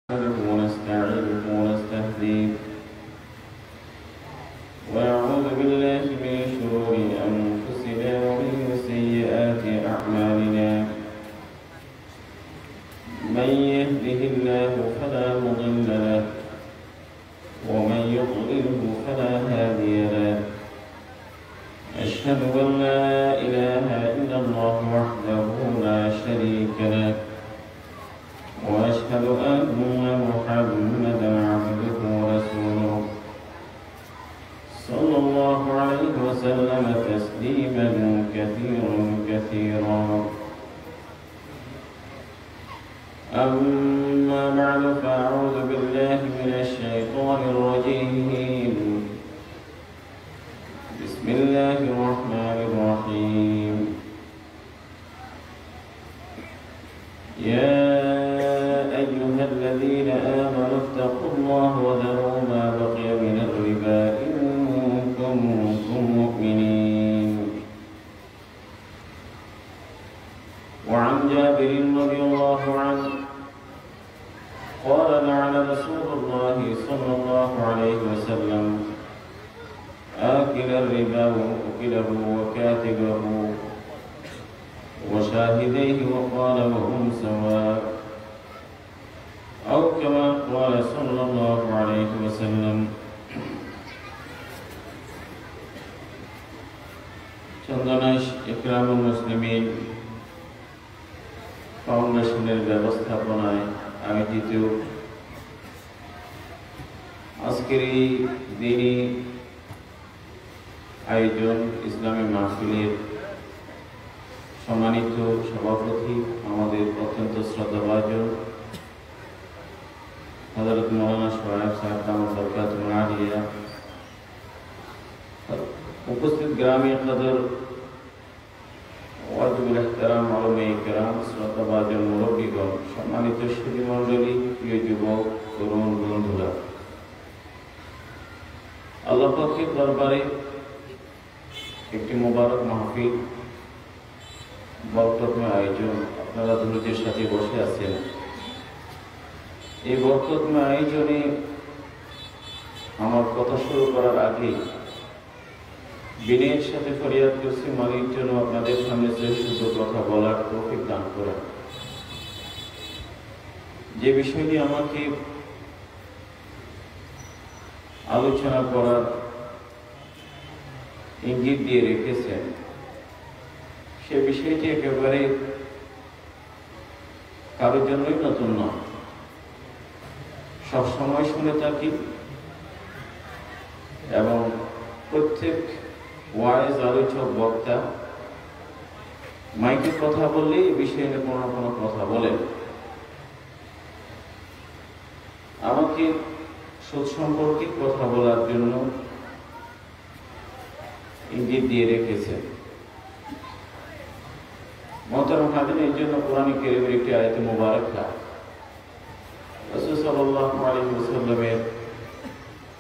ونستعينه ونستهديه ونعوذ بالله من شرور أنفسنا ومن سيئات أعمالنا من يهده الله فلا مضل له ومن يضلله فلا هادي له أشهد أن لا إله إلا الله وحده لا شريك له وأشهد أن محمدا عبده ورسوله صلى الله عليه وسلم تسليما كثيرا أما بعد فأعوذ بالله من الشيطان الرجيم بسم الله الرحمن الرحيم يا أيها الذين آمنوا اتقوا الله وذروا ما بقي من الربا إن كنتم مؤمنين وعن جابر رضي الله عنه قال لعن رسول الله صلى الله عليه وسلم آكل الربا ومؤكله وكاتبه وشاهديه وقال وهم سواء أو كما قال صلى الله عليه وسلم চন্দনাইশ ইকরামুল মুসলিমিন ফাউন্ডেশনের ব্যবস্থাপনায় আয়োজিত আজকের এই দিনই আয়োজন ইসলামী মাহফিলের সম্মানিত সভাপতি আমাদের অত্যন্ত শ্রদ্ধাভাজন হযরত মাওলানা সোহেব সাহেব দামাত বরকাতুহু আলিয়া, উপস্থিত গ্রামীণ কদর ওয়াজিবুল ইহতিরাম আলমে কিরাম, শ্রদ্ধাভাজন মুরব্বীগণ, সম্মানিত সুধী মণ্ডলী, প্রিয় যুবক তরুণ বন্ধুরা, আল্লাহ পাকের দরবারে একটি মোবারক মাহফিল বরকতময় আয়োজন আপনারা ধৈর্যের সাথে বসে আছেন। এই বরকতময় আয়োজনে আমার কথা শুরু করার আগে বিনয়ের সাথে ফরিয়াদ করছি, মালিক জন্য আপনাদের সামনে শ্রেষ্ঠ কথা বলার তৌফিক দান করেন। যে বিষয়টি আমাকে আলোচনা করার ইঙ্গিত দিয়ে রেখেছেন, সে বিষয়টি একেবারে কারোর জন্যই নতুন নয়, সবসময় শুনে থাকি এবং প্রত্যেক ওয়াইজ আলোচক বক্তা মাইকে কথা বললে এই বিষয়ে কোনো না কোনো কথা বলেন। আমাকে সুদ সম্পর্কে কথা বলার জন্য ইঙ্গিত দিয়ে রেখেছে। মোহতারাম হাজিরিন, এর জন্য কোরআন কারীমের একটি আয়াতে মুবারাকা রাসূল সাল্লাল্লাহু আলাইহি ওয়াসাল্লামের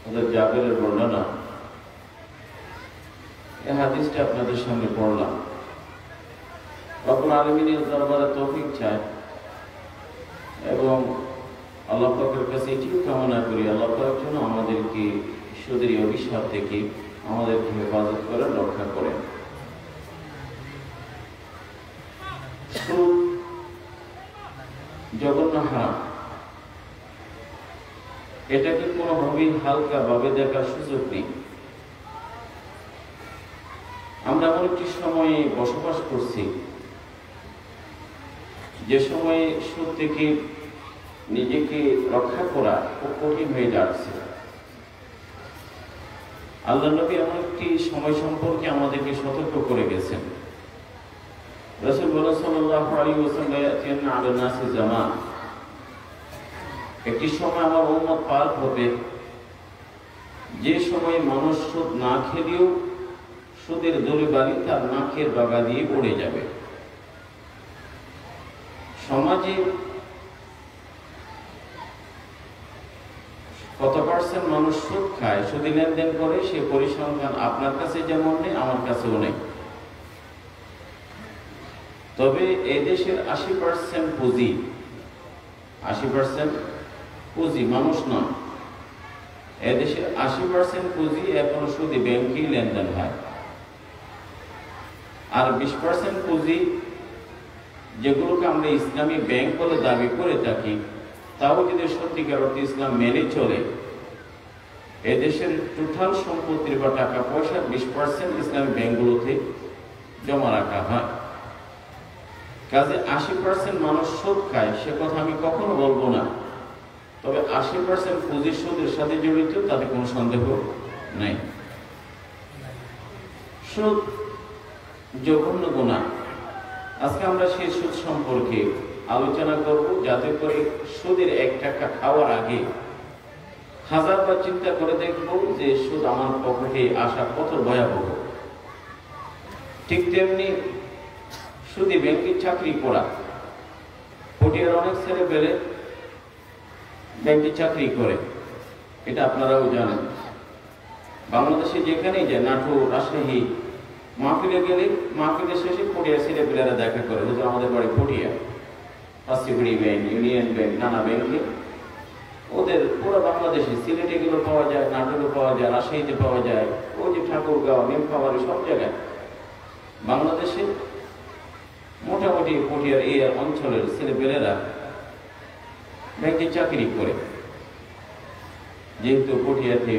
হযরত জাবেরের বর্ণনা, এই হাদিসটা আপনাদের সামনে পড়লাম। রব্বুল আলামিনের দরবারে তৌফিক চাই এবং আল্লাহ পাকের কাছে এটিও কামনা করি, আল্লাহ পাক যেন আমাদেরকে সুদের অভিশাপ থেকে আমাদেরকে হেফাজত করেন, রক্ষা করেন। জঘন্য হারাম, এটাকে কোনোভাবেই হালকা ভাবে দেখার সুযোগ নেই। আমরা এমন একটি সময়ে বসবাস করছি যে সময়ে সুদ থেকে নিজেকে রক্ষা করা খুব কঠিন হয়ে যাচ্ছে। আল্লাহ নবী এমন একটি সময় সম্পর্কে আমাদেরকে সতর্ক করে গেছেন। রাসূল সাল্লাল্লাহু আলাইহি ওয়াসাল্লাম ইয়াতিয়ানা আলা নাসি জামান, একটি সময় আমার উম্মত পার হবে যে সময় মানুষ সুদ না খেলেও সুদের দলিবালি তার নাকের বাগা দিয়ে পড়ে যাবে। সমাজে কত পার্সেন্ট মানুষ সুদ খায়, সুদী লেনদেন করে, সে পরিসংখ্যান আপনার কাছে যেমন নেই আমার কাছেও নেই। তবে এই দেশের 80% পুঁজি 80% পুঁজি, মানুষ নয়। এদেশের 80% পুঁজি এখন শুধু ব্যাংকেই লেনদেন হয়, আর 20% পুঁজি যেগুলোকে আমরা ইসলামী ব্যাংক বলে দাবি করে থাকি, তাও যদি সত্যিকার অর্থে ইসলাম মেনে চলে, এদেশের টোটাল সম্পত্তির বা টাকা পয়সার 20% ইসলামী ব্যাংকগুলোতে জমা রাখা হয়। কাজে 80% মানুষ সুদ খায়, সে কথা আমি কখনো বলবো না। তবে 80% পুঁজির সুদের সাথে জড়িত, তাতে কোনো সন্দেহ নাই। সুদ জঘন্য গুনাহ। আজকে আমরা সেই সুদ সম্পর্কে আলোচনা করব, যাতে করে সুদের 1 টাকা খাওয়ার আগে হাজারবার চিন্তা করে দেখব যে সুদ আমার পকেটে আসা কত ভয়াবহ। ঠিক তেমনি সুদী ব্যাংকের চাকরি করা, পটিয়ার অনেক ছেলে পেলে ব্যাংকে চাকরি করে, এটা আপনারাও জানেন। বাংলাদেশে যেখানেই যায়, নাটোর, রাজশাহী, মাহফিলে গেলে মাহফিলের শেষে পটিয়ার ছেলে পেলেরা দেখা করে, হুজুর আমাদের বাড়ি পটিয়া, পাঁচটি ব্যাংক, ইউনিয়ন ব্যাংক, নানা ব্যাংকে ওদের পুরো বাংলাদেশে, সিলেটে গুলো পাওয়া যায়, নাটোরে পাওয়া যায়, রাজশাহীতে পাওয়া যায়, ওই যে ঠাকুরগাঁও, নীলফামারী, সব জায়গায় বাংলাদেশে মোটামুটি পটিয়ার এই অঞ্চলের ছেলেপেলেরা ব্যাংকে চাকরি করে। যেহেতু পটিয়াতে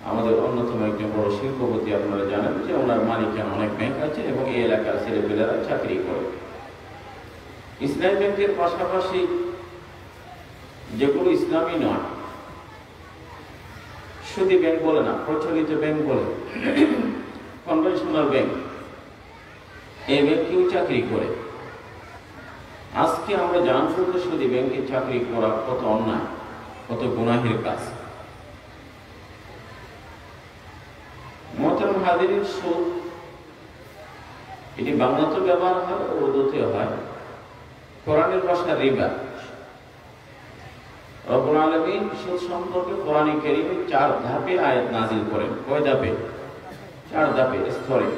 আমাদের অন্যতম একজন বড় শিল্পপতি, আপনারা জানেন যে ওনার মালিকানা অনেক ব্যাংক আছে এবং এই এলাকার ছেলেপেলেরা চাকরি করে। ইসলামী ব্যাংকের পাশাপাশি যেগুলো ইসলামী নয়, সুদী ব্যাংক বলে না, প্রচলিত ব্যাংক বলে, কনভেনশনাল ব্যাংক, এই ব্যাংকেও চাকরি করে। আজকে আমরা জানবো যে সুদী ব্যাংকে চাকরি করা কত অন্যায়, কত গুনাহের কাজ। মুহতারাম হাজিরিন, সুদ এটি বাংলাতেও ব্যবহার হয়, উর্দুতেও হয়। কোরআনের ভাষা রিবা। রব্বুল আলামিন সুদ সম্পর্কে কোরআনে কারীমে 4 ধাপে আয়াত নাযিল করেন। কয় ধাপে? 4 ধাপে, স্তরে।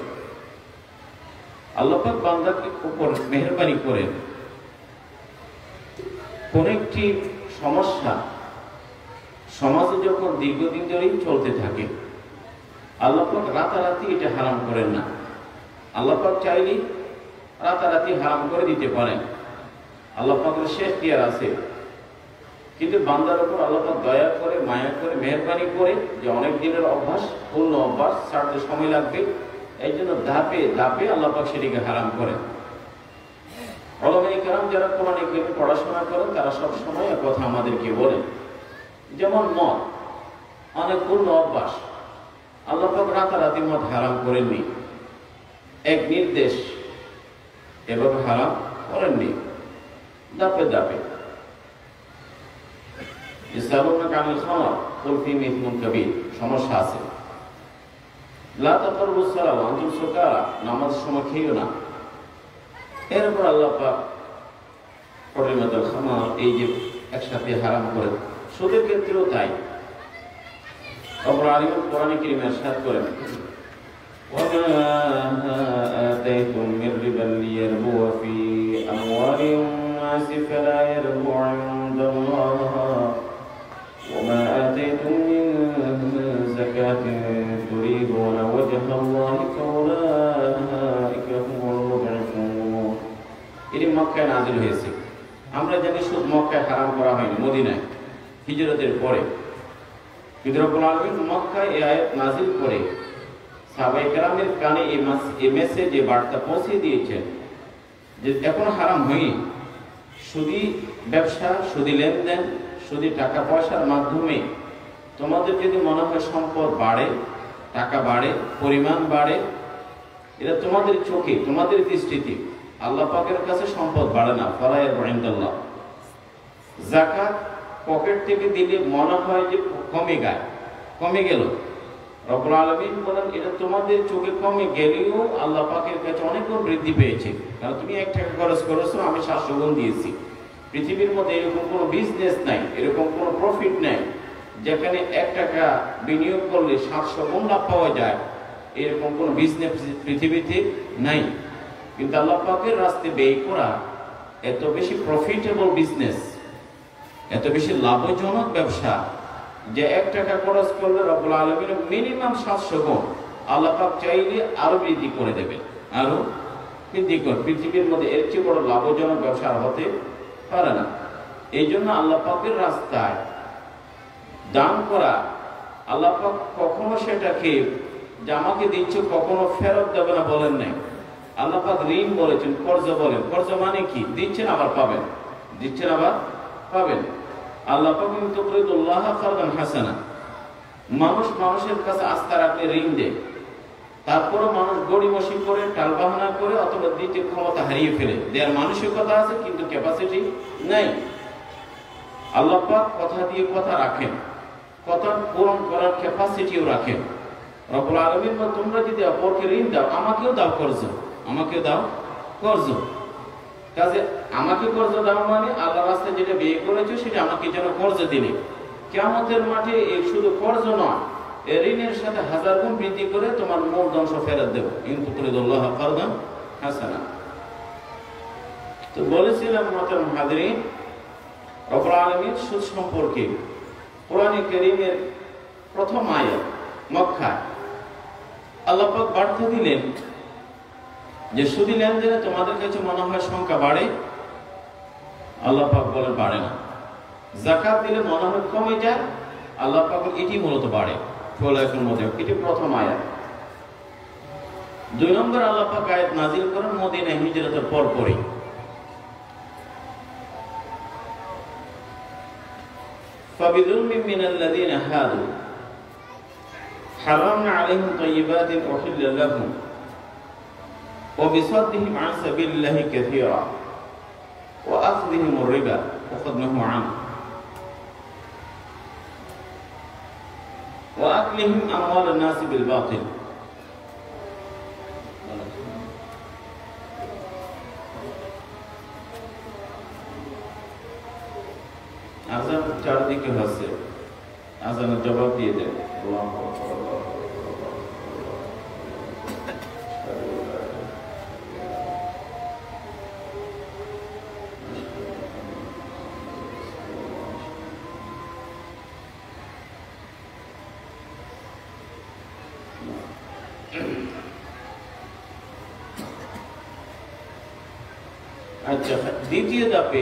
আল্লাহ পাক বান্দাকে উপর মেহেরবানি করেন। কোন একটি সমস্যা সমাজে যখন দীর্ঘদিন ধরেই চলতে থাকে, আল্লাহ পাক রাতারাতি এটা হারাম করেন না। আল্লাহ পাক চাইলে রাতারাতি হারাম করে দিতে পারেন, আল্লাহ পাকের শেষ তিয়ার আছে। কিন্তু বান্দার উপর আল্লাহ পাক দয়া করে, মায়া করে, মেহেরবানি করে, যে অনেক দিনের অভ্যাস, পূর্ণ অভ্যাস, ছাড়তে সময় লাগবে, এই জন্য ধাপে ধাপে আল্লাহ পাক সেটিকে হারাম করেন। উলামায়ে কেরাম যারা কোরআনে কারীম পড়াশোনা করেন, তারা সব সময় এক কথা আমাদেরকে বলেন, যেমন মদ অনেক পূর্ণ অভ্যাস, আল্লাহ পাক রাতারাতি মদ হারাম করেননি, এক নির্দেশ এভাবে হারাম করেননি, ধাপে ধাপে। সমস্যা আছে, নামাজ সময় খেয়েও না। এরপর আল্লাহ পাক এই যে একসাথে হারাম করে, সুদের ক্ষেত্রেও তাই। রব্বুল আলামিন কোরআনে কারীমে ইরশাদ করেন, وما آتيتم من ربا ليربو في أموال الناس فلا يربو عند الله وما آتيتم من زكاة تريدون وجه الله فأولئك هم المضعفون। এটি মক্কায় নাযিল হয়েছে। আমরা জানি সুদ মক্কায় হারাম করা হয়নি, মদিনায় হিজরতের পরে। কিন্তু রব্বুল আলামিন মক্কায় এই আয়াত নাযিল করে সাহাবায়ে কেরামের কানে এই মেসেজ, এই বার্তা পৌঁছে দিয়েছেন যে এখন হারাম হয়নি। সুদী ব্যবসা, সুদী লেনদেন, সুদী টাকা পয়সার মাধ্যমে তোমাদের যদি মনে হয় সম্পদ বাড়ে, টাকা বাড়ে, পরিমাণ বাড়ে, এটা তোমাদের চোখে, তোমাদের দৃষ্টিতে, আল্লাহ পাকের কাছে সম্পদ বাড়ে না। ফালায়া ইনদাল্লাহ। যাকাত পকেট থেকে দিলে মনে হয় যে কমে গেল, রব্বুল আলামিন বলেন এটা তোমাদের চোখে কমে গেলেও আল্লাহ পাকের কাছে অনেক গুণ বৃদ্ধি পেয়েছে। কারণ তুমি 1 টাকা খরচ করেছো, আমি 700 গুণ দিয়েছি। পৃথিবীর মধ্যে এরকম কোনো বিজনেস নাই, এরকম কোনো প্রফিট নাই যেখানে 1 টাকা বিনিয়োগ করলে 700 গুণ লাভ পাওয়া যায়। এরকম কোনো বিজনেস পৃথিবীতে নাই। কিন্তু আল্লাহ পাকের রাস্তায় ব্যয় করা এত বেশি প্রফিটেবল বিজনেস, এত বেশি লাভজনক ব্যবসা যে 1 টাকা খরচ করলে রব্বুল আলামিন মিনিমাম 700 গুণ আল্লাহ পাক চাইলে আরো বৃদ্ধি করে দেবেন, আরো বৃদ্ধি করে। পৃথিবীর মধ্যে এর চেয়ে বড় লাভজনক ব্যবসা আর হতে পারে না। এই জন্য আল্লাহ পাকের রাস্তায় দান করা, আল্লাহ পাক কখনো সেটাকে যে আমাকে দিচ্ছ কখনো ফেরত দেবে না বলেন নাই। আল্লাহ পাক ঋণ বলেছেন, কর্জ বলেন। কর্জ মানে কি? দিচ্ছেন আবার পাবেন, দিচ্ছেন আবার পাবেন। আল্লাহ পাক ইউতুল্লাহ কারদান হাসানা, মানুষ মানুষের কাছে আস্থা রাখলে ঋণ দেয়, তারপরও মানুষ গড়িমসি করে, টালবাহানা করে অথবা দিতে ক্ষমতা হারিয়ে ফেলে। দেওয়ার মানসিকতা আছে কিন্তু ক্যাপাসিটি নাই। আল্লাহ পাক কথা দিয়ে কথা রাখেন, কথা পূরণ করার ক্যাপাসিটিও রাখেন। রব্বুল আলামিন বলেন, তোমরা যদি অপরকে ঋণ দাও, আমাকেও দাও কর্জ, আমাকেও দাও কর্জ। কাজে আমাকে কর্জ দাও মানে আল্লাহ রাস্তায় যেটা ব্যয় করেছো সেটা আমাকে যেন কর্জ দিলে। কিয়ামতের মাঠে এই শুধু কর্জ নয়, এই ঋণের সাথে 1000 গুণ বৃদ্ধি করে তোমার মূল ধ্বংস ফেরত দেব। কিন্তু তুরিদুল্লাহ কারদান হাসানা। তো বলেছিলাম মুহতারাম হাজিরিন, রব্বুল আলামিন সুদ সম্পর্কে কোরআনে কারীমের প্রথম আয়াত মক্কায় আল্লাহ পাক বার্তা দিলেন যে সুদি লেনদেনে তোমাদের কাছে মনে হয় সংখ্যা বাড়ে, আল্লাহ পাক বলেন বাড়ে না। যাকাত দিলে মনে হয় কমে যায়, আল্লাহ পাক এটি মূলত বাড়ে। ফলাফলের মধ্যে এটি প্রথম আয়াত। 2 নম্বর আল্লাহ পাক আয়াত নাজিল করেন মদিনায় হিজরতের পরপরই। فبظلم من الذين هادوا حرمنا عليهم طيبات أحل لهم وبصدهم عن سبيل الله كثيرا وأخذهم الربا وقد نهوا عنه وأكلهم أموال الناس بالباطل আজান চারদিকে হচ্ছে, আজানের জবাব দিয়ে দেন। আচ্ছা, দ্বিতীয় ধাপে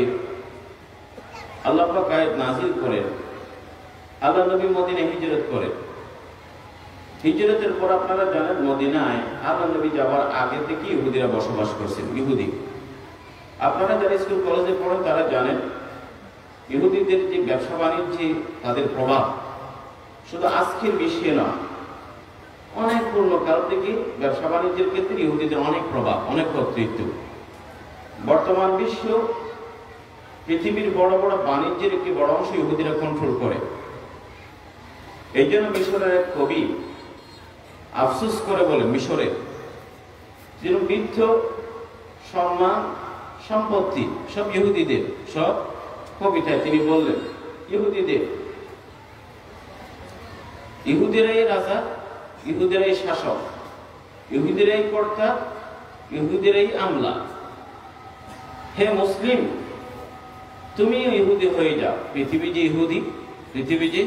আল্লাহ পাক আয়াত নাযিল করেন। আল্লাহ নবী মদিনায় হিজরত করেন। হিজরতের পর আপনারা জানেন মদিনায় আল্লাহ নবী যাওয়ার আগে থেকে ইহুদিরা বসবাস করছেন। ইহুদি আপনারা যারা স্কুল কলেজে পড়েন তারা জানেন ইহুদিদের যে ব্যবসা বাণিজ্যে তাদের প্রভাব শুধু আজকের বিশ্বে নয়, অনেক পূর্ণকাল থেকে ব্যবসা বাণিজ্যের ক্ষেত্রে ইহুদিদের অনেক প্রভাব, অনেক কর্তৃত্ব। বর্তমান বিশ্ব পৃথিবীর বড় বড় বাণিজ্যের একটি বড় অংশ ইহুদিরা কন্ট্রোল করে। এই জন্য মিশরের এক কবি আফসোস করে বলে, মিশরের যেন বৃদ্ধ সম্মান সম্পত্তি সব ইহুদিদের, সব কবিতায় তিনি বললেন ইহুদিদের, ইহুদিরাই রাজা, ইহুদিরাই শাসক, ইহুদিরাই কর্তা, ইহুদিরাই আমলা। হে মুসলিম, তুমিও ইহুদি হয়ে যাও। পৃথিবী যে ইহুদি, পৃথিবী যে,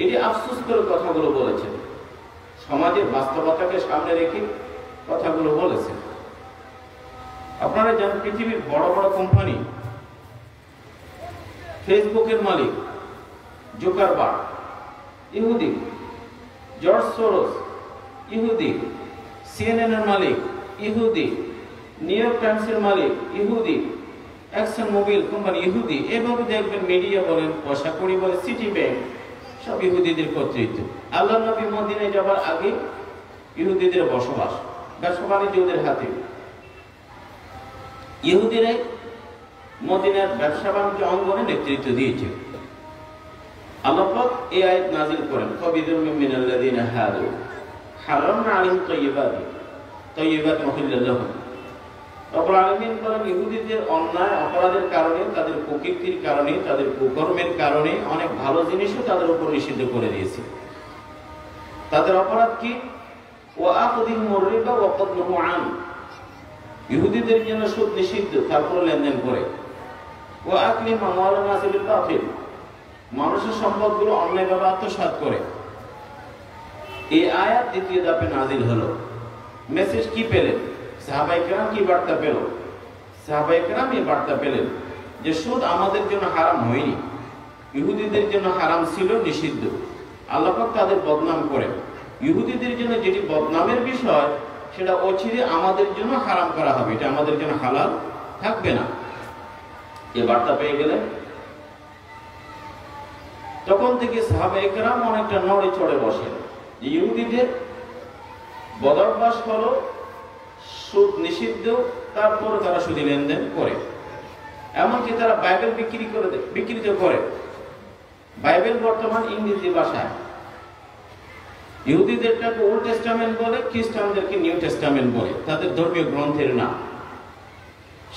এটি আফসোস করে কথাগুলো বলেছেন, সমাজের বাস্তবতাকে সামনে রেখে কথাগুলো বলেছেন। আপনারা জানেন পৃথিবীর বড় বড় কোম্পানি, ফেসবুকের মালিক জুকারবার্গ ইহুদি, জর্জ সোরস ইহুদি, সিএনএন এর মালিক ইহুদি, নিউ ইয়র্ক টাইমসের মালিক ইহুদি, এক্সন মোবিল কোম্পানি ইহুদি। এভাবে দেখবেন মিডিয়া বলেন, পয়সা কড়ি বলেন, সিটি ব্যাংক সব ইহুদিদের কর্তৃত্ব। আল্লাহ নবী মদিনায় যাবার আগে ইহুদিদের বসবাস, ব্যবসা বাণিজ্য ওদের হাতে। ইহুদিরাই মদিনার ব্যবসা বাণিজ্য অঙ্গনে নেতৃত্ব দিয়েছে। আল্লাহ পাক এই আয়াত নাযিল করেন, ফাবিযুলমিন মিনাল্লাযিনা হাদু হারামনা আলাইহিম তাইয়্যিবাত উহিল্লা লাহুম। রব্বুল আলামিন বলেন ইহুদিদের অন্যায় অপরাধের কারণে, তাদের কুকীর্তির কারণে, তাদের কুকর্মের কারণে অনেক ভালো জিনিসও তাদের উপর নিষিদ্ধ করে দিয়েছে। তাদের অপরাধ কি? ওয়া আখযিহিমুর রিবা ওয়া ক্বাদ নহু আন। ইহুদিদের জন্য সুদ নিষিদ্ধ, তারপর লেনদেন করে। ওয়া আকলিহিম আমওয়ালান নাস বিল বাতিল, মানুষের সম্পদগুলো অন্যায়ভাবে আত্মসাৎ করে। এই আয়াত দ্বিতীয় ধাপে নাজিল হলো। মেসেজ কি পেলেন সাহাবায়ে কেরাম? কি বার্তা পেল? সাহাবায়ে কেরাম এই বার্তা পেলেন যে সুদ আমাদের জন্য হারাম হয়নি, ইহুদিদের জন্য হারাম ছিল, নিষিদ্ধ। আল্লাহ পাক তাদের বদনাম করে। ইহুদিদের জন্য যেটি বদনামের বিষয় সেটা অচিরে আমাদের জন্য হারাম করা হবে, এটা আমাদের জন্য হালাল থাকবে না। এই বার্তা পেয়ে গেলেন। তখন থেকে সাহাবায়ে কেরাম অনেকটা নড়ে চড়ে বসেন। ইহুদিদের বদঅভ্যাস হলো সুদ নিষিদ্ধ, তারপরে তারা সুদী লেনদেন করে। এমনকি তারা বাইবেল বিকৃত করে। বাইবেল বর্তমান ইংরেজি ভাষায়। ইহুদিদেরটাকে ওল্ড টেস্টামেন্ট বলে, খ্রিস্টানদেরকে নিউ টেস্টামেন্ট বলে, তাদের ধর্মীয় গ্রন্থের নাম।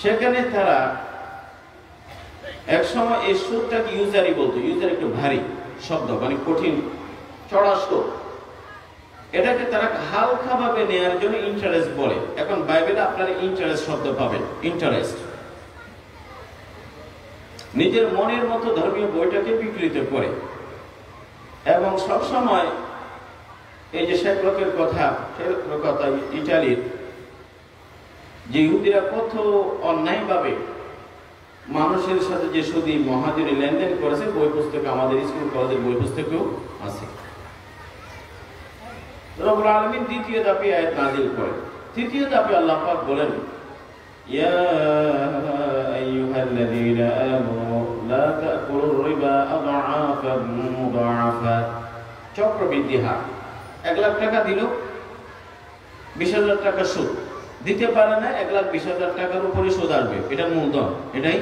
সেখানে তারা একসময় এই সুদটাকে ইউজারি বলতো। ইউজার একটু ভারী শব্দ, মানে কঠিন চড়া সুদ। এটাকে তারা হালকা ভাবে নেওয়ার জন্য ইন্টারেস্ট বলে। এখন বাইবেলে আপনারা ইন্টারেস্ট শব্দ পাবেন। ইন্টারেস্ট নিজের মনের মতো ধর্মীয় বইটাকে বিকৃত করে। এবং সবসময় এই যে শেখরকের কথা, ইটালির যে ইহুদিরা কত অন্যায়ভাবে মানুষের সাথে যে সুদী মহাজনী লেনদেন করেছে, বই পুস্তকে, আমাদের স্কুল কলেজের বই পুস্তকেও আছে। রব্বুল আলামিন দ্বিতীয় ধাপে আয়াত নাযিল করেন। তৃতীয় ধাপে আল্লাহ পাক বলেন, ইয়া আইয়ুহাল্লাযীনা আমানু লা তাকুলুর রিবা আদআফান মুদাআফা। চক্রবৃদ্ধি হার। 1 লাখ টাকা দিল, 20,000 টাকা সুদ দিতে পারে না, 1,20,000 টাকার উপরে সুদ আসবে। এটা মূলধন, এটাই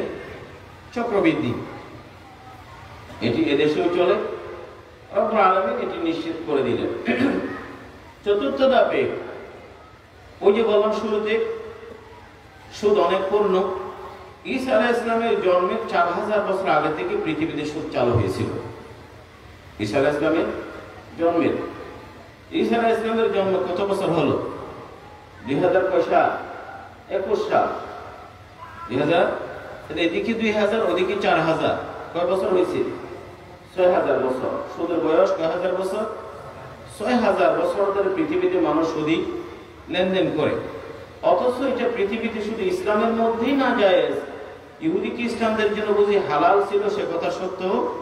চক্রবৃদ্ধি। এটি এদেশেও চলে। রব্বুল আলামিন এটি নিশ্চিত করে দিলেন। চতুর্থ ধাপে ওই যে বললাম শুরুতে, সুদ অনেক পূর্ণ। ঈসা আলাইহিস সালামের জন্মের 4000 বছর আগে থেকে পৃথিবীতে সুদ চালু হয়েছিল। ঈসা আলাইহিস সালামের জন্মের, ঈসা আলাইহিস সালামের জন্ম কত বছর হলো? 2000 পয়সা 21 সাল। 2000, এদিকে 2000, ওদিকে 4000, কয় বছর হয়েছে? 6000 বছর। সুদের বয়স কয় হাজার বছর? 6000 বছর ধরে পৃথিবীতে মানুষ সুদী লেনদেন করে। অথচ এটা পৃথিবীতে শুধু ইসলামের মধ্যেই না জায়েজ, ইহুদি খ্রিস্টানদের জন্য বুঝি হালাল ছিল, সে কথা সত্য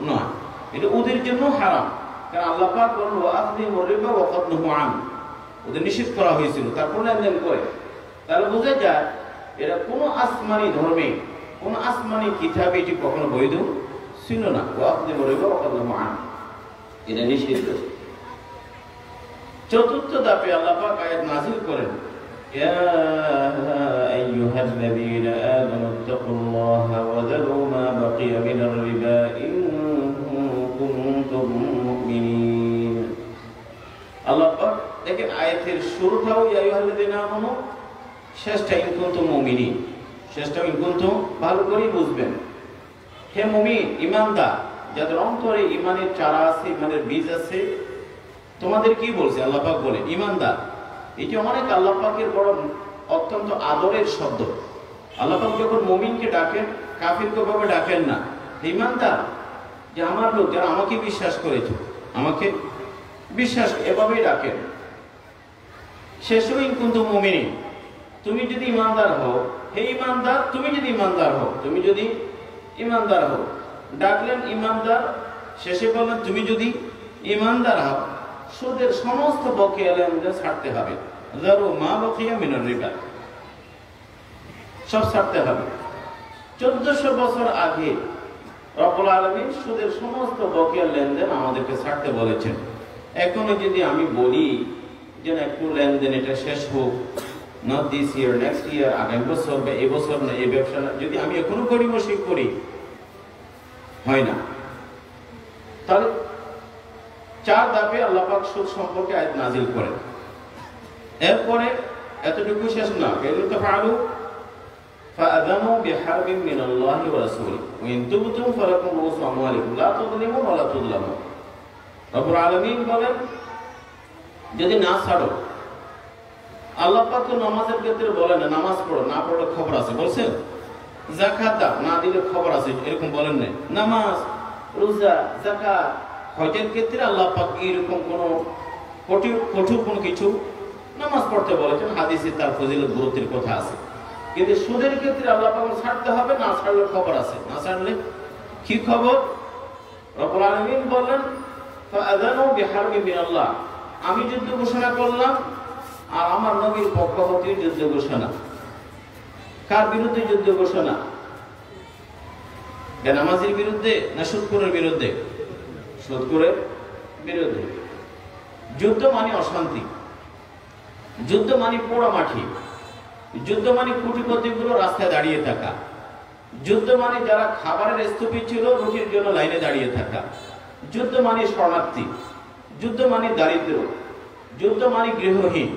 নয়। এটা ওদের জন্য হারাম। কারণ আল্লাহ পাক বলেন ওয়া আখযিমুর রিবা ওয়া ক্বাদ নুহু আন, ওদের নিষেধ করা হয়েছিল, তারপর লেনদেন করে। তাহলে বোঝা যায় এরা কোনো আসমানি ধর্মে, কোনো আসমানি কিতাবে এটি কখনো বৈধ ছিল না। ওয়া আখযিমুর রিবা ওয়া ক্বাদ নুহু আন, এটা নিষিদ্ধ। চতুর্থ ধাপে আল্লাহ পাক আয়াত নাযিল করেন, ইয়া আইয়ুহাল্লাযীনা আমানু তাকুল্লাহা ওয়া যারু মা বাকিয়া মিনার রিবা ইন কুনতুম মুমিনিন। আল্লাহ পাক দেখেন আয়াতের শুরুটাও ইয়া আইয়ুহাল্লাযীনা আমানু, শেষটা ইন কুনতুম মুমিনিন। শেষটা ইন কুনতুম, ভালো করে বুঝবেন। হে মুমিন, ঈমানদার, যাদের অন্তরে ঈমানের চারা আছে, ঈমানের বীজ আছে, তোমাদের কি বলছে? আল্লাহ পাক বলেন ঈমানদার। এটি অনেক আল্লাহ পাকের বড় অত্যন্ত আদরের শব্দ। আল্লাহ পাক যখন মুমিনকে ডাকেন, কাফিরকে ভাবে ডাকেন না। ঈমানদার, যে আমার লোক, যারা আমাকে বিশ্বাস করেছে, আমাকে বিশ্বাস, এভাবেই ডাকেন। শেষও ইন কুনতুম মুমিনিন, তুমি যদি ঈমানদার হও, হে ঈমানদার, তুমি যদি ঈমানদার হও, তুমি যদি ঈমানদার হও। ডাকলেন ঈমানদার, শেষে বললেন তুমি যদি ঈমানদার হও, সুদের সমস্ত বকেয়া লেনদেন ছাড়তে হবে। যারু মা বাকিয়া মিনার রিবা, সব ছাড়তে হবে। 1400 বছর আগে রব্বুল আলামিন সুদের সমস্ত বকেয়া লেনদেন আমাদেরকে ছাড়তে বলেছেন। এখনো যদি আমি বলি যে না একটু লেনদেন এটা শেষ হোক, not this year, next year, আগামী বছর বা এই বছর না, এই ব্যবসা না, যদি আমি এখনো করি বসে করি, হয় না। তাহলে 4 ধাপে আল্লাহ পাক সুদ সম্পর্কে আয়াত নাযিল করেন। এরপরে এতটুকু শেষ না, কাইলু তাফআলু ফাআযানু বিহারবিন মিনাল্লাহি ওয়া রাসূলিহি ওয়া ইন তুবতুম ফালাকুম রুউসু আমওয়ালিকুম লা তুযলিমুন ওয়া লা তুযলামুন। রব্বুল আলামিন বলেন যদি না ছাড়ো, আল্লাহ পাক তো নামাজের ক্ষেত্রে বলেন না নামাজ পড়ো, না পড়লে খবর আছে, বলছেন? যাকাত দাও, না দিলে খবর আছে, এরকম বলেন না। নামাজ, রোজা, যাকাত, হজের ক্ষেত্রে আল্লাহ পাক এরকম কোনো কঠোর কোনো কিছু নামাজ পড়তে বলেছেন, হাদিসে তার ফজিলত গুরুত্বের কথা আছে। কিন্তু সুদের ক্ষেত্রে আল্লাহ পাক ছাড়তে হবে, না ছাড়লে খবর আছে। না ছাড়লে কি খবর? রব্বুল আলামিন বললেন ফাআযানু বিহারবি মিনাল্লাহ, আমি যুদ্ধ ঘোষণা করলাম আর আমার নবীর পক্ষ হতে যুদ্ধ ঘোষণা। কার বিরুদ্ধে যুদ্ধ ঘোষণা? বেনামাজির বিরুদ্ধে না সুদখোরের বিরুদ্ধে? সুদখোরের বিরুদ্ধে। যুদ্ধ মানে অশান্তি, যুদ্ধ মানে পোড়ামাটি, যুদ্ধ মানে কোটিপতিগুলো রাস্তায় দাঁড়িয়ে থাকা, যুদ্ধ মানে যারা খাবারের স্তূপে ছিল রুটির জন্য লাইনে দাঁড়িয়ে থাকা, যুদ্ধ মানে শরণার্থী, যুদ্ধ মানে দারিদ্র, যুদ্ধ মানে গৃহহীন,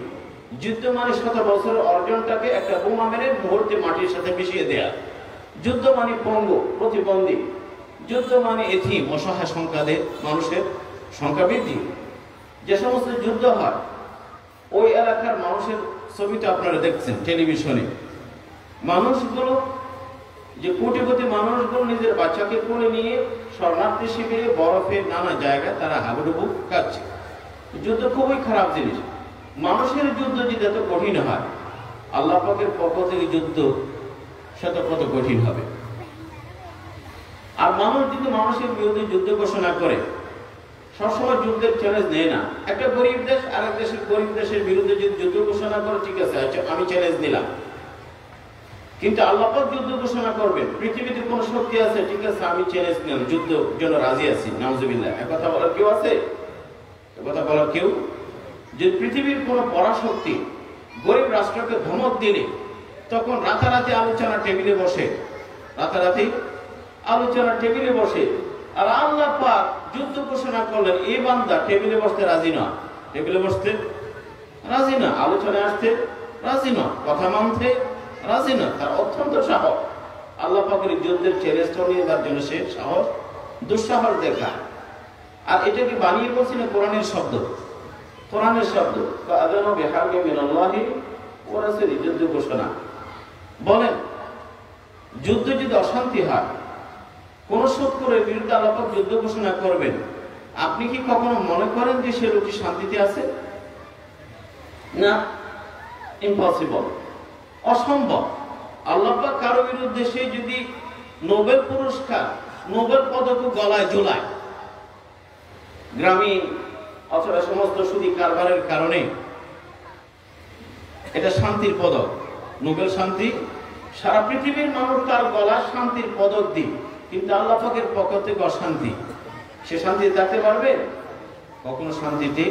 যুদ্ধ মানে শত বছরের অর্জনটাকে একটা বোমা মেরে মুহূর্তে মাটির সাথে মিশিয়ে দেয়া, যুদ্ধ মানে পঙ্গু, প্রতিবন্ধী, যুদ্ধ মানে এতিম, অসহায় সংখ্যাদের মানুষের সংখ্যা বৃদ্ধি। যে সমস্ত যুদ্ধ হয় ওই এলাকার মানুষের ছবিটা আপনারা দেখছেন টেলিভিশনে। মানুষগুলো যে কোটিপতি মানুষগুলো নিজের বাচ্চাকে কোলে নিয়ে শরণার্থী শিবিরে বরফের নানা জায়গায় তারা হাবুডুবু কাটছে। যুদ্ধ খুবই খারাপ জিনিস। মানুষের যুদ্ধ যদি এত কঠিন হয়, আল্লাহ পাকের পক্ষ থেকে যুদ্ধ শত কত কঠিন হবে। আর মানুষ যদি মানুষের বিরুদ্ধে যুদ্ধ ঘোষণা করে, সবসময় যুদ্ধের চ্যালেঞ্জ নেয় না। একটা গরিব দেশ আরেক দেশের গরিব দেশের বিরুদ্ধে যদি যুদ্ধ ঘোষণা করে, ঠিক আছে, আচ্ছা আমি চ্যালেঞ্জ নিলাম। কিন্তু আল্লাহ পাক যুদ্ধ ঘোষণা করবেন, পৃথিবীতে কোন শক্তি আছে, ঠিক আছে আমি চ্যালেঞ্জ নিলাম, যুদ্ধ জন্য রাজি আছি, নাউজুবিল্লাহ। একথা বলার কেউ আছে? একথা বলার কেউ? যে পৃথিবীর কোন পরাশক্তি গরিব রাষ্ট্রকে ধমক দিলে তখন রাতারাতি আলোচনা টেবিলে বসে, রাতারাতি আলোচনা টেবিলে বসে। আর আল্লাহ পাক যুদ্ধ ঘোষণা করলেন, এই বান্দা টেবিলে বসতে রাজি না, টেবিলে বসতে রাজি না, আলোচনায় আসতে রাজি না, কথা মানতে রাজি না। তার অত্যন্ত সাহস। আল্লাহ পাকের যুদ্ধের চ্যালেঞ্জটা নেবার জন্য সে সাহস, দুঃসাহস দেখায়। আর এটাকে বানিয়ে বলছি না, কোরআনের শব্দ, কোরআনের শব্দ। ফাআযানু বিহারবি মিনাল্লাহি ওয়া রাসূলিহি, যুদ্ধ ঘোষণা। বলেন, যুদ্ধ যদি অশান্তি হয়, কোন সুদখোরের বিরুদ্ধে আল্লাহ পাক যুদ্ধ ঘোষণা করবেন, আপনি কি কখনো মনে করেন যে সে লোকটি শান্তিতে আছে? না, ইম্পসিবল, অসম্ভব। আল্লাহ পাক কারো বিরুদ্ধে সে যদি নোবেল পুরস্কার, নোবেল পদক গলায় ঝোলায়, গ্রামীণ অথবা সমস্ত সুদী কারবারের কারণে, এটা শান্তির পদক, নোবেল শান্তি, সারা পৃথিবীর মানুষ তার গলায় শান্তির পদক দিই, কিন্তু আল্লাহ পাকের পক্ষ থেকে অশান্তি, সে শান্তিতে থাকতে পারবে? কখনো শান্তিতে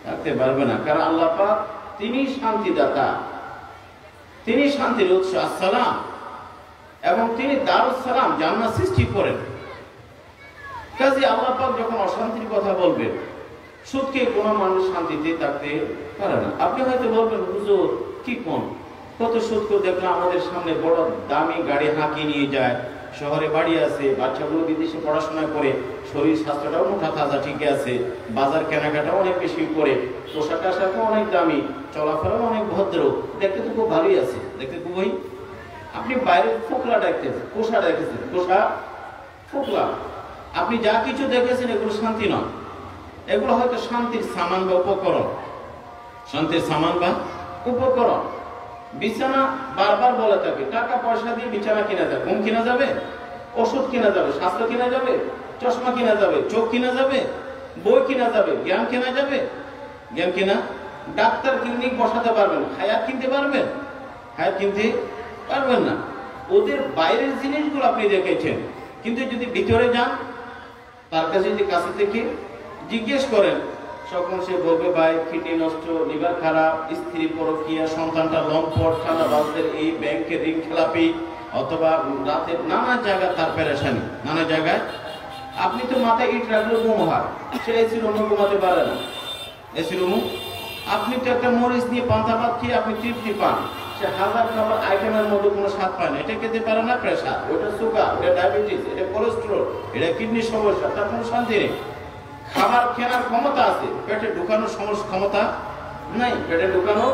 থাকতে পারবে না। কারণ আল্লাহ পাক তিনি শান্তিদাতা, তিনি শান্তির উৎস, আসসালাম, এবং তিনি দারুস সালাম, জান্নাত সৃষ্টি করেন। কাজে আল্লাহ পাক যখন অশান্তির কথা বলবেন, সুদকে কোনো মানুষ শান্তিতে থাকতে পারে না। আপনি হয়তো বলবেন, হুজুর কি কোন কত সুদকে দেখলাম আমাদের সামনে বড় দামি গাড়ি হাঁকিয়ে নিয়ে যায়, শহরে বাড়ি আছে, বাচ্চাগুলো বিদেশে পড়াশোনা করে, শরীর স্বাস্থ্যটাও মোটা তাজা ঠিক আছে, বাজার কেনাকাটাও অনেক বেশি করে, পোশাক আশাকও অনেক দামি, চলাফেরাও অনেক ভদ্র, দেখতে তো খুব ভালোই আছে, দেখতে খুবই। আপনি বাইরের ফোকলা দেখতেছেন, কোষা দেখেছেন, কোষা ফোকলা, আপনি যা কিছু দেখেছেন এগুলো শান্তি নয়, এগুলো হয়তো শান্তির সামান বা উপকরণ, শান্তির সামান বা উপকরণ। বিছানা বারবার বলে থাকে, টাকা পয়সা দিয়ে বিছানা কিনা যাবে, ঘুম কিনা যাবে, ওষুধ কিনা যাবে, স্বাস্থ্য কিনা যাবে, চশমা কিনা যাবে, চোখ কিনা যাবে, বই কিনা যাবে, জ্ঞান কেনা যাবে, জ্ঞান কিনা, ডাক্তার ক্লিনিক বসাতে পারবেন, হায়াত কিনতে পারবেন, হায়াত কিনতে পারবেন না। ওদের বাইরের জিনিসগুলো আপনি দেখেছেন, কিন্তু যদি ভিতরে যান, তার কাছে যদি কাছে থেকে জিজ্ঞেস করেন, তখন সে বলবে ভাই কিডনি নষ্ট, লিভার খারাপ, স্ত্রী পরকীয়া, সন্তানটা লম্পট, খানাবাজদের এই ব্যাংকের ঋণ খেলাপি, অথবা রাতের নানা জায়গায় তার পেরেশানি, নানা জায়গায়। আপনি তো মাথায় ইট রাখলে ঘুম হয়, সে এসি রুমে ঘুমাতে পারে না, এসি রুমে। আপনি তো একটা মরিচ নিয়ে পান্তা ভাত খেয়ে আপনি তৃপ্তি পান, সে হাজার খাবার আইটেমের মধ্যে কোনো স্বাদ পায় না, এটা খেতে পারে না, প্রেশার, ওটা সুগার, ওটা ডায়াবেটিস, এটা কোলেস্টেরল, এটা কিডনির সমস্যা, তার কোনো শান্তি নেই। খাবার কেনার ক্ষমতা আছে, পেটে ঢুকানোর ক্ষমতা নাই, পেটে ঢুকানো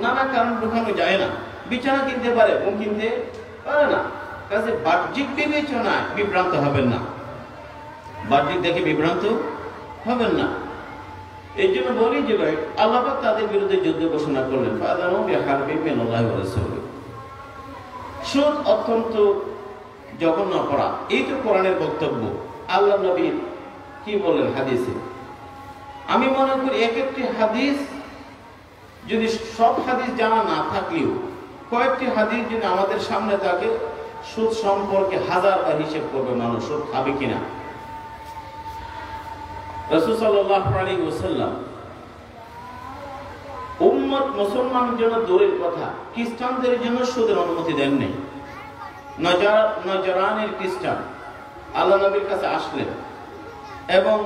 নানা কারণ ঢুকানো যায় না। বিছানা কিনতে পারে, ঘুম কিনতে পারে না। কাজে বাহ্যিক বিবেচনায় বিভ্রান্ত হবেন না, বাহ্যিক দেখে বিভ্রান্ত হবেন না। এই জন্য বলি যে ভাই আল্লাহ পাক তাদের বিরুদ্ধে যুদ্ধ ঘোষণা করলেন, ফাদানু বিহারবিন মিনাল্লাহি ওয়া রাসূলিহি। সুদ অত্যন্ত জঘন্য অপরাধ। এই তো কোরআনের বক্তব্য। আল্লাহ নবী কি বলেন হাদিসে? আমি মনে করি এক একটি হাদিস যদি সব হাদিস জানা না থাকলেও কয়েকটি হাদিস যদি আমাদের সামনে থাকে, সুদ সম্পর্কে হাজারবার হিসেব করবে মানুষ সুদ খাবে কিনা। রাসূল সাল্লাল্লাহু আলাইহি ওয়াসাল্লাম উম্মত মুসলমানের জন্য দূরের কথা, খ্রিস্টানদের জন্য সুদের অনুমতি দেননি। নজরানের খ্রিস্টান আল্লাহ নবীর কাছে আসলেন এবং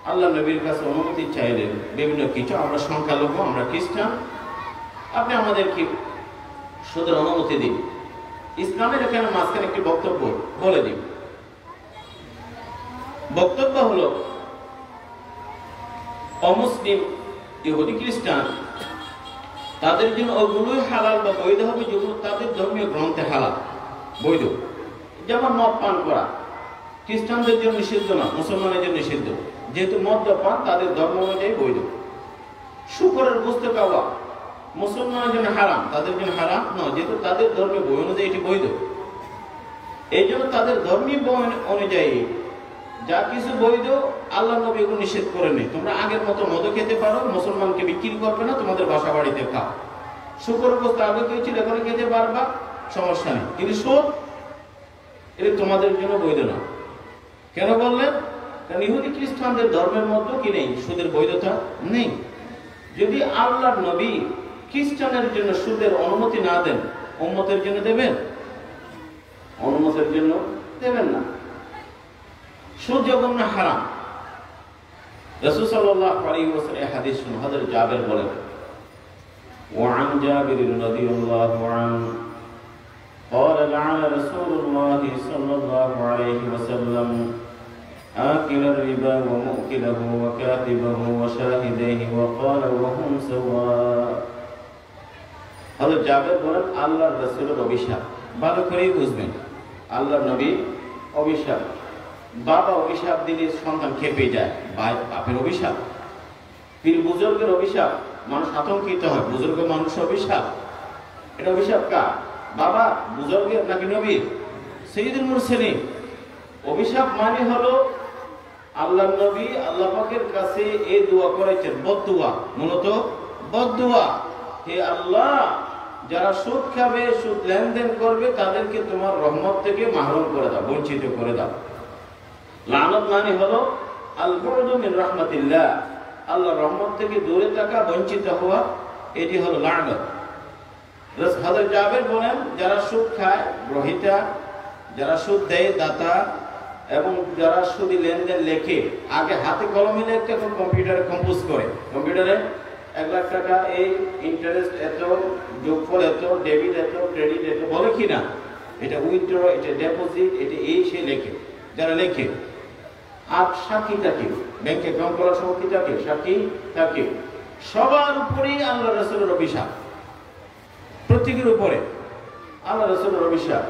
আল্লাহ নবীর কাছে অনুমতি চাইলেন বিভিন্ন কিছু, আমরা সংখ্যালঘু, আমরা খ্রিস্টান, আপনি আমাদেরকে সুদের অনুমতি দিন। ইসলামের এখানে মাঝখানে একটি বক্তব্য বলে দিন। বক্তব্য হলো অমুসলিম ইহুদি খ্রিস্টান তাদের জন্য ওগুলোই হালাল বা বৈধ হবে যেগুলো তাদের ধর্মীয় গ্রন্থে হালাল বৈধ। যেমন মদ পান করা খ্রিস্টানদের জন্য নিষিদ্ধ না, মুসলমানের জন্য নিষিদ্ধ, যেহেতু মদ্যপান তাদের ধর্ম অনুযায়ী বৈধ। শুকরের গোশত খাওয়া মুসলমানের জন্য হারাম, তাদের জন্য হারাম নয়, যেহেতু তাদের ধর্মীয় বই অনুযায়ী এটি বৈধ। এই জন্য তাদের ধর্মীয় বই অনুযায়ী যা কিছু বৈধ আল্লাহ নবী এগুলো নিষেধ করে নেই। তোমরা আগের মতো মদ খেতে পারো, মুসলমানকে বিক্রি করবে না, তোমাদের বাসা বাড়িতে খাও। শুকর গোশত আগে খেয়েছিল, এখন খেতে পারবা, সমস্যা নেই। কিন্তু সুদ এটা তোমাদের জন্য বৈধ না। কেন বললেন? কারণ ইহুদি খ্রিস্টানদের ধর্মের মধ্যে কি নেই, সুদের বৈধতা নেই। যদি আল্লাহর নবী খ্রিস্টানের জন্য সুদের অনুমতি না দেন, উম্মতের জন্য দেবেন? অনুমতের জন্য দেবেন না। সুদ জঘন্য হারাম। রাসূল সাল্লাল্লাহু আলাইহি ওয়াসাল্লাম এই হাদিস শুনে হযরত জাবের বলেন, وعن جابر رضي الله عنه قال لعن رسول الله صلى الله عليه وسلم آكل الربا ومؤكله وكاتبه وشاهديه وقال وهم سواء। হযরত জাবের বলেন আল্লাহর রাসূলের অভিশাপ। ভালো করেই বুঝবেন, আল্লাহর নবী অভিশাপ। বাবা অভিশাপ দিলে সন্তান খেপে যায়, ভাই বাপের অভিশাপ, পীর বুজুর্গের অভিশাপ, মানুষ আতঙ্কিত হয়। বুজুর্গ মানুষ অভিশাপ, এটা অভিশাপ কার? বাবা বুজুর্গের নাকি নবীর? সাইয়্যিদুল মুরসালিন। অভিশাপ মানে হলো আল্লাহ নবী আল্লাহ পাকের কাছে এই দোয়া করেছেন, বদদুয়া, মূলত বদদুয়া, হে আল্লাহ যারা সুদ খাবে, সুদ লেনদেন করবে, তাদেরকে তোমার রহমত থেকে মাহরুম করে দাও, বঞ্চিত করে দাও। লানত মানে হলো আল বু'দু মিন রাহমাতিল্লাহ, আল্লাহর রহমত থেকে দূরে থাকা, বঞ্চিত হওয়া, এটি হলো লানত। হযরত জাবের বলেন যারা সুদ খায় গ্রহীতা, যারা সুদ দেয় দাতা, এবং যারা সুদি লেনদেন লেখে, আগে হাতে কলমে লিখতে, এখন কম্পিউটারে কম্পোজ করে। কম্পিউটারে 1 লাখ টাকা এই ইন্টারেস্ট এত, যোগফল এত, ডেবিট এত, ক্রেডিট এত বলে কি না? এটা উইথড্র, এটা ডিপোজিট, এটা এই সে লেখে। যারা লেখে আর সাক্ষী থাকে, ব্যাংকে অ্যাকাউন্ট করার সময় কি থাকে? সাক্ষী থাকে। সবার উপরেই আল্লাহ রাসূলের অভিশাপ, প্রত্যেকের উপরে আল্লাহ রাসূলের অভিশাপ।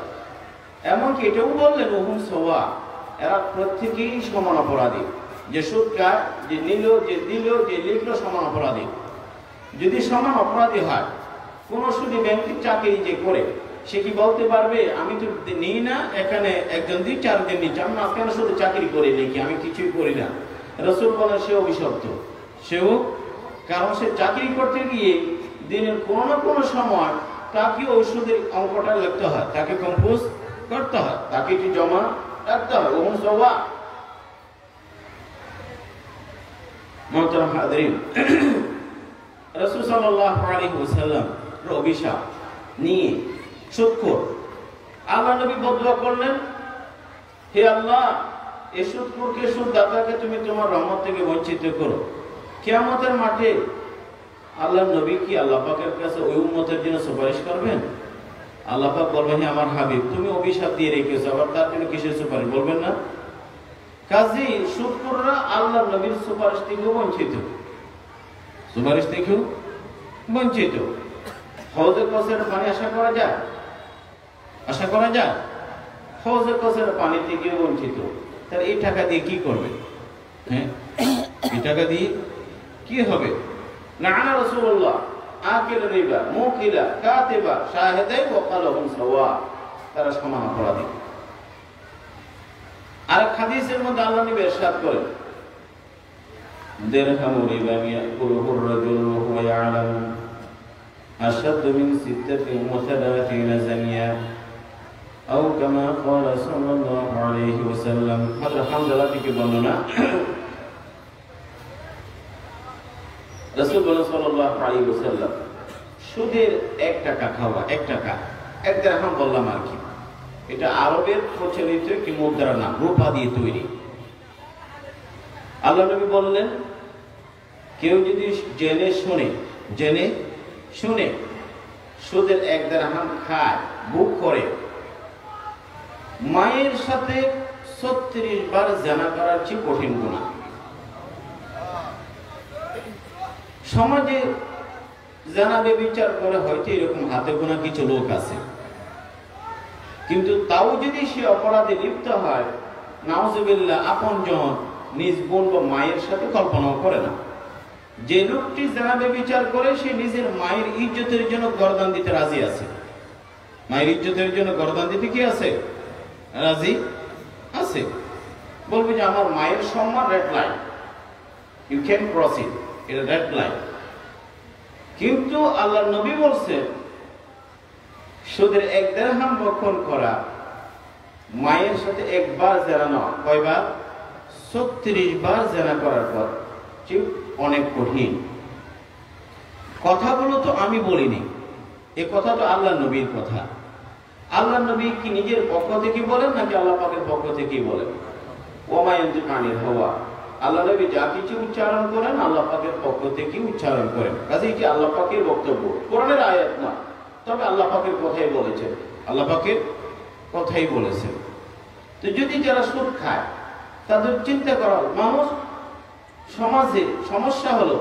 এমনকি এটাও বললেন ওহুম সাওয়া, এরা প্রত্যেকেই সমান অপরাধী। যে সুদ খায়, যে নিল, যে দিল, যে লিখলো, সমান অপরাধী। যদি সমান অপরাধী হয়, কোন সুদি ব্যাংকের চাকরি যে করে, সে কি বলতে পারবে আমি তো নিই না, এখানে একজন দিই, 4 দিন নিচ্ছে, আমি মাঝখানে শুধু চাকরি করে লিখি, আমি কিছুই করি না? রাসূল বলেন সে অভিশপ্ত, সেও। কারণ সে চাকরি করতে গিয়ে দিনের কোনো না কোনো সময় তাকে ওই সুদের অঙ্কটা লিখতে হয়, তাকে কম্পোজ করতে হয়, তাকে এটি জমা রাখতে হয়। ওহুম সাওয়া। মুহতারাম হাজরিন, রাসূল সাল্লাল্লাহু আলাইহি ওয়াসাল্লাম অভিশাপ নিয়ে সুদখোর আল্লাহ নবী বদদুয়া করলেন, হে আল্লাহ এই সুদখোরকে, সুদদাতাকে তুমি তোমার রহমত থেকে বঞ্চিত করো। কিয়ামতের মাঠে আল্লাহ নবী কি আল্লাহ পাকের কাছে ওই উম্মতের জন্য সুপারিশ করবেন? আল্লাহ পাক বলবেন, হে আমার হাবিব তুমি অভিশাপ দিয়ে রেখেছো, আবার তার জন্য কিসের সুপারিশ? বলবেন না? কাজেই সুদখোররা আল্লাহ নবীর সুপারিশ থেকেও বঞ্চিত, সুপারিশ থেকেও বঞ্চিত। হযরত কাউসারের পানি আশা করা যায়? আশা করা যায়? হজে কসের পানি থেকে বঞ্চিত, তাহলে এই টাকা দিয়ে কি করবে? হ্যাঁ, এই টাকা দিয়ে কি হবে? না রাসূলুল্লাহ আকিল রিবা মুকিলা কাতিবা শাহিদাই ওয়া কালাহুম সাওয়া, তারা সমান অপরাধী। আর হাদিসের মধ্যে আল্লাহ নবী ইরশাদ করেন, দিরহামু রিবা ইয়াকুলুহু আর-রাজুলু ওয়া হুয়া ইয়ালামু আশাদ্দু মিন 36 জানিয়া আও কামা ক্বালা সাল্লাল্লাহু আলাইহি ওয়াসাল্লাম। হযরত হামজালা থেকে বর্ণনা, রাসূলুল্লাহ সাল্লাল্লাহু আলাইহি ওয়াসাল্লাম সুদের 1 টাকা খাওয়া, 1 টাকা 1 দিরহাম বললাম আর কি, এটা আরবের প্রচলিত কি মুদ্রা না, রূপা দিয়ে তৈরি। আল্লাহ নবী বললেন, কেউ যদি জেনে শুনে সুদের 1 দিরহাম খায়, বুক করে, মায়ের সাথে 36 বার জানা করার চেয়ে কঠিন গুনাহ। সমাজে জানা ব্যভিচার করে হয়তো এরকম হাতে গোনা কিছু লোক আছে, কিন্তু তাও যদি সে অপরাধে লিপ্ত হয়, নাউজুবিল্লাহ, আপনজন নিজ বোন বা মায়ের সাথে কল্পনাও করে না। যে লোকটি জানা ব্যভিচার করে সে নিজের মায়ের ইজ্জতের জন্য গর্দান দিতে রাজি আছে। মায়ের ইজ্জতের জন্য গর্দান দিতে কি আছে? রাজি আছে। বলবে যে আমার মায়ের সম্মান red line, you can cross it, এটা রেড লাইন। কিন্তু আল্লাহ নবী বলছেন, সুদের 1 দিরহাম বক্ষণ করা, মায়ের সাথে 1 বার জেনা নয়, কয়বার? 36 বার জেনা করার পর অনেক কঠিন। কথাগুলো তো আমি বলিনি, এ কথা তো আল্লাহ নবীর কথা। আল্লাহ নবী কি নিজের পক্ষ থেকে বলেন নাকি আল্লাহ পাকের পক্ষ থেকেই বলেন? ওমা ইয়ানতিকু আনিল হাওয়া, আল্লাহ নবী যা কিছু উচ্চারণ করেন আল্লাহ পাকের পক্ষ থেকে উচ্চারণ করেন। কাজে এটি আল্লাহ পাকের বক্তব্য, কোরআনের আয়াত না, তবে আল্লাহ পাকের কথাই বলেছেন, আল্লাহ পাকের কথাই বলেছেন। তো যদি যারা সুদ খায় তাদের চিন্তা করা, মানুষ সমাজে সমস্যা হলো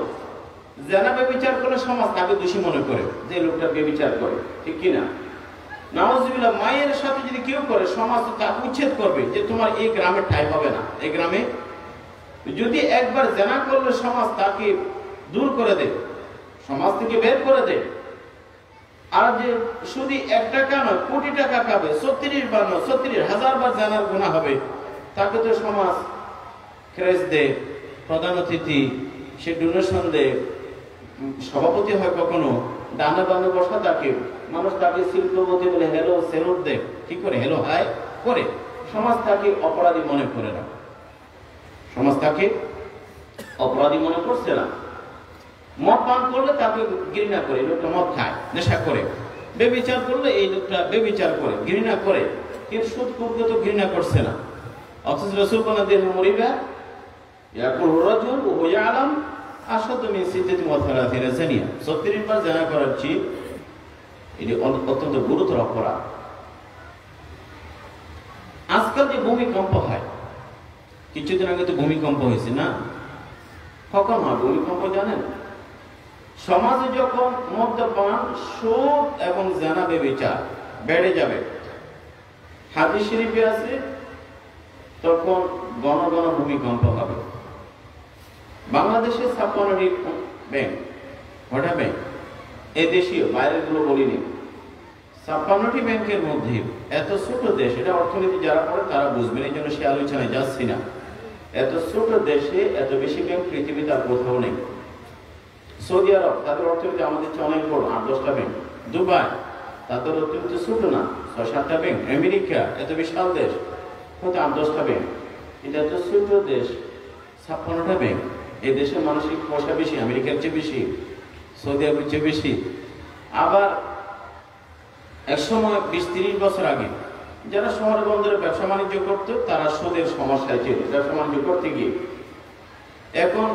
জানা ব্যভিচার করলে সমাজ তাকে দোষী মনে করে যে লোকটা ব্যভিচার করে, ঠিক কিনা? নাউজুবিল্লাহ, মায়ের সাথে যদি কেউ করে সমাজ তাকে উচ্ছেদ করবে যে তোমার এই গ্রামে ঠাঁই হবে না, এই গ্রামে। যদি একবার জানা করলে সমাজ তাকে দূর করে দেয়, সমাজ থেকে বের করে দেয়। আর যে শুধু 1 টাকা নয়, কোটি টাকা খাবে, 36 বার নয়, 36,000 বার জানার গুনাহ হবে, তাকে তো সমাজ ক্রেজ দেয়, প্রধান অতিথি, সে ডোনেশন দেয়, সভাপতি হয়, কখনো ডানে বামে বসা তাকে, মানুষ তাকে শিল্পপতি বলে হেলো সেলুট দেয়, কি করে হেলো হাই করে। সমাজ তাকে অপরাধী মনে করে না, সমাজ তাকে অপরাধী মনে করছে না। মদ পান করলে তাকে ঘৃণা করে, লোকটা মদ খায়, নেশা করে। বেবিচার করলে এই লোকটা বেবিচার করে, ঘৃণা করে। কিন্তু সুদ করতে তো ঘৃণা করছে না। অথচ রাসূল বলেন, দিরহামু রিবা ইয়াকুলু রাজুল ওয়া হুয়া ইয়ালাম আশাদ্দু মিন 36 জানিয়া, 36 বার জানা করার চেয়ে এটি অত্যন্ত গুরুতর অপরাধ। আজকাল যে ভূমিকম্প হয়, কিছুদিন আগে তো ভূমিকম্প হয়েছে না? কখন হয় ভূমিকম্প জানেন? সমাজে যখন মদ্যপান, সুদ এবং জানা ব্যভিচার বেড়ে যাবে, হাদিস শরীফে আছে, তখন ঘন ঘন ভূমিকম্প হবে। বাংলাদেশে 56টি ব্যাংক, কটা ব্যাংক? এই দেশীয়, বাইরের গুলো বলিনি। 56টি ব্যাংকের মধ্যে এত ছোট দেশ, এটা অর্থনীতি যারা পড়ে তারা বুঝবেন, এই জন্য সে আলোচনায় যাচ্ছি না। এত ছোট দেশে এত বেশি ব্যাংক পৃথিবীতে আর কোথাও নেই। সৌদি আরব, তাদের অর্থনীতি আমাদের চেয়ে অনেক বড়, 8-10টা ব্যাংক। দুবাই, তাদের অর্থনীতি ছোট না, 6-7টা ব্যাংক। আমেরিকা, এত বিশাল দেশ, হয়তো 8-10টা ব্যাংক। এটা এত ছোট দেশ, 56টা ব্যাংক। এই দেশের মানসিক পয়সা বেশি, আমেরিকার চেয়ে বেশি, সৌদি আরবের চেয়ে বেশি। আবার এক সময় 20-30 বছর আগে যারা শহর বন্দরে ব্যবসা বাণিজ্য করতো তারা সুদের সমস্যায় ছিল ব্যবসা বাণিজ্য করতে গিয়ে। এখন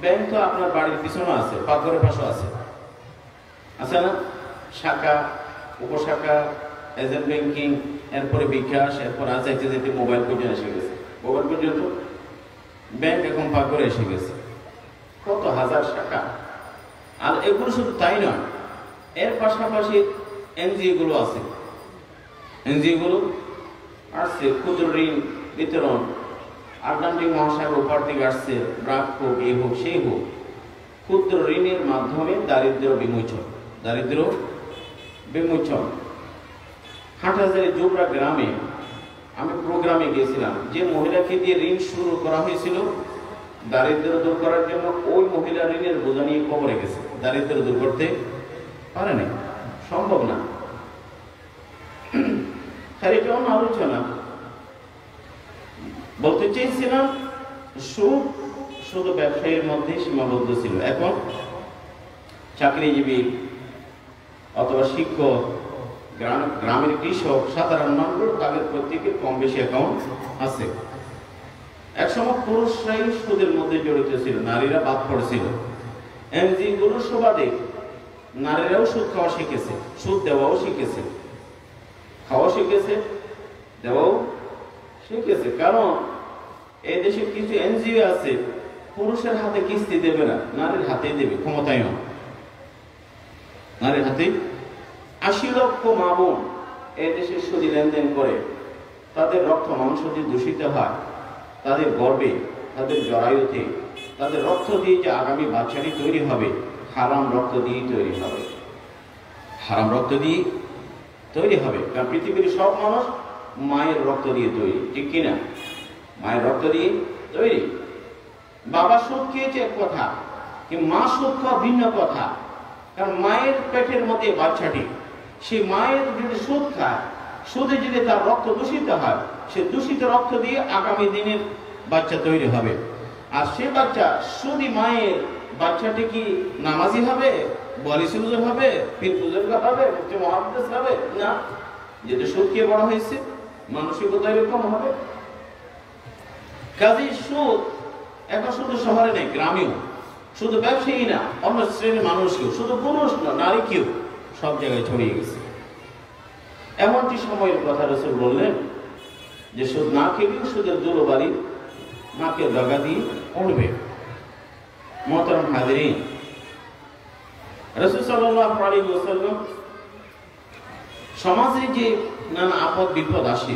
ব্যাংক তো আপনার বাড়ির পিছনে আছে, পাথরের পাশে আছে, আছে না? শাখা, উপশাখা, এজেন্ট ব্যাংকিং, এরপরে বিকাশ, এরপর আজ যেতে মোবাইল পর্যন্ত এসে গেছে। মোবাইল পর্যন্ত ব্যাংক এখন পাথরে এসে গেছে, কত হাজার শাখা। আর এগুলো শুধু তাই নয়, এর পাশাপাশি এনজিও গুলো আছে। এনজিও গুলো আসছে ক্ষুদ্র ঋণ বিতরণ, আটলান্টিক মহাসাগর উপর থেকে আসছে, ব্রাক হোক, এই হোক, সেই হোক, ক্ষুদ্র ঋণের মাধ্যমে দারিদ্র্য বিমোচন, দারিদ্র্য বিমোচন। হাটহাজারী জোবরা গ্রামে আমি প্রোগ্রামে গিয়েছিলাম, যে মহিলাকে দিয়ে ঋণ শুরু করা হয়েছিল দারিদ্র্য দূর করার জন্য, ওই মহিলা ঋণের বোঝা নিয়ে কবরে গেছে, দারিদ্র্য দূর করতে পারে না, সম্ভব না। আর এটা অন্য আলোচনা। বলতে চেয়েছিলাম সুদ শুধু ব্যবসায়ীর মধ্যে সীমাবদ্ধ ছিল, এখন চাকরিজীবী অথবা শিক্ষক, গ্রামের কৃষক, সাধারণ মানুষ, তাদের প্রত্যেকের কম বেশি অ্যাকাউন্ট আছে। একসময় পুরুষরাই সুদের মধ্যে জড়িত ছিল, নারীরা বাদ পড়েছিল। এনজিওগুলোর সুবাদে নারীরাও সুদ খাওয়া শিখেছে, সুদ দেওয়াও শিখেছে, খাওয়া শিখেছে, দেওয়াও শিখেছে। কারণ এই দেশে কিছু এনজিও আছে পুরুষের হাতে কিস্তি দেবে না, নারীর হাতেই দেবে, ক্ষমতায়ন নারীর হাতে। ৮০ লক্ষ মা বোন এই দেশে সুদি লেনদেন করে, তাদের রক্ত মাংস দিয়ে দূষিত হয়, তাদের গর্বে, তাদের জরায়ুতে, তাদের রক্ত দিয়ে যে আগামী বাচ্চাটি তৈরি হবে, হারাম রক্ত দিয়েই তৈরি হবে, হারাম রক্ত দিয়ে তৈরি হবে। কারণ পৃথিবীর সব মানুষ মায়ের রক্ত দিয়ে তৈরি, ঠিক কিনা? মায়ের রক্ত দিয়ে তৈরি। বাবা সুদ খেয়েছে এক কথা, কিন্তু মা সুদ খাওয়া ভিন্ন কথা। কারণ মায়ের পেটের মধ্যে বাচ্চাটি, সেই মায়ের যদি সুদ খায়, সুদে যদি তার রক্ত দূষিত হয়, সে দূষিত রক্ত দিয়ে আগামী দিনের বাচ্চা তৈরি হবে। আর সে বাচ্চা সুদি মায়ের বাচ্চাটি কি নামাজি হবে, বলিসুজুর হবে, পীর বুজুর্গ হবে, মুফতি মুহাদ্দিস হবে না? যেটা সুদ খেয়ে বড় হয়েছে, মানসিকতা এরকম হবে। কাজেই সুদ এখন শুধু শহরে নেই, গ্রামেও, শুধু ব্যবসায়ী না, অন্য শ্রেণীর মানুষকেও, শুধু পুরুষ না, নারীকেও সব জায়গায় ছড়িয়ে গেছে। এমনটি সময়ের কথা রাসূল বললেন যে সুদ না খেলেও সুদের দুর্বাড়ি নাকে দাগা দিয়ে উঠবে। মোহতারাম হাজিরিন, রাসূল সাল্লাল্লাহু আলাইহি ওয়াসাল্লাম সমাজে যে নানা আপদ বিপদ আসে,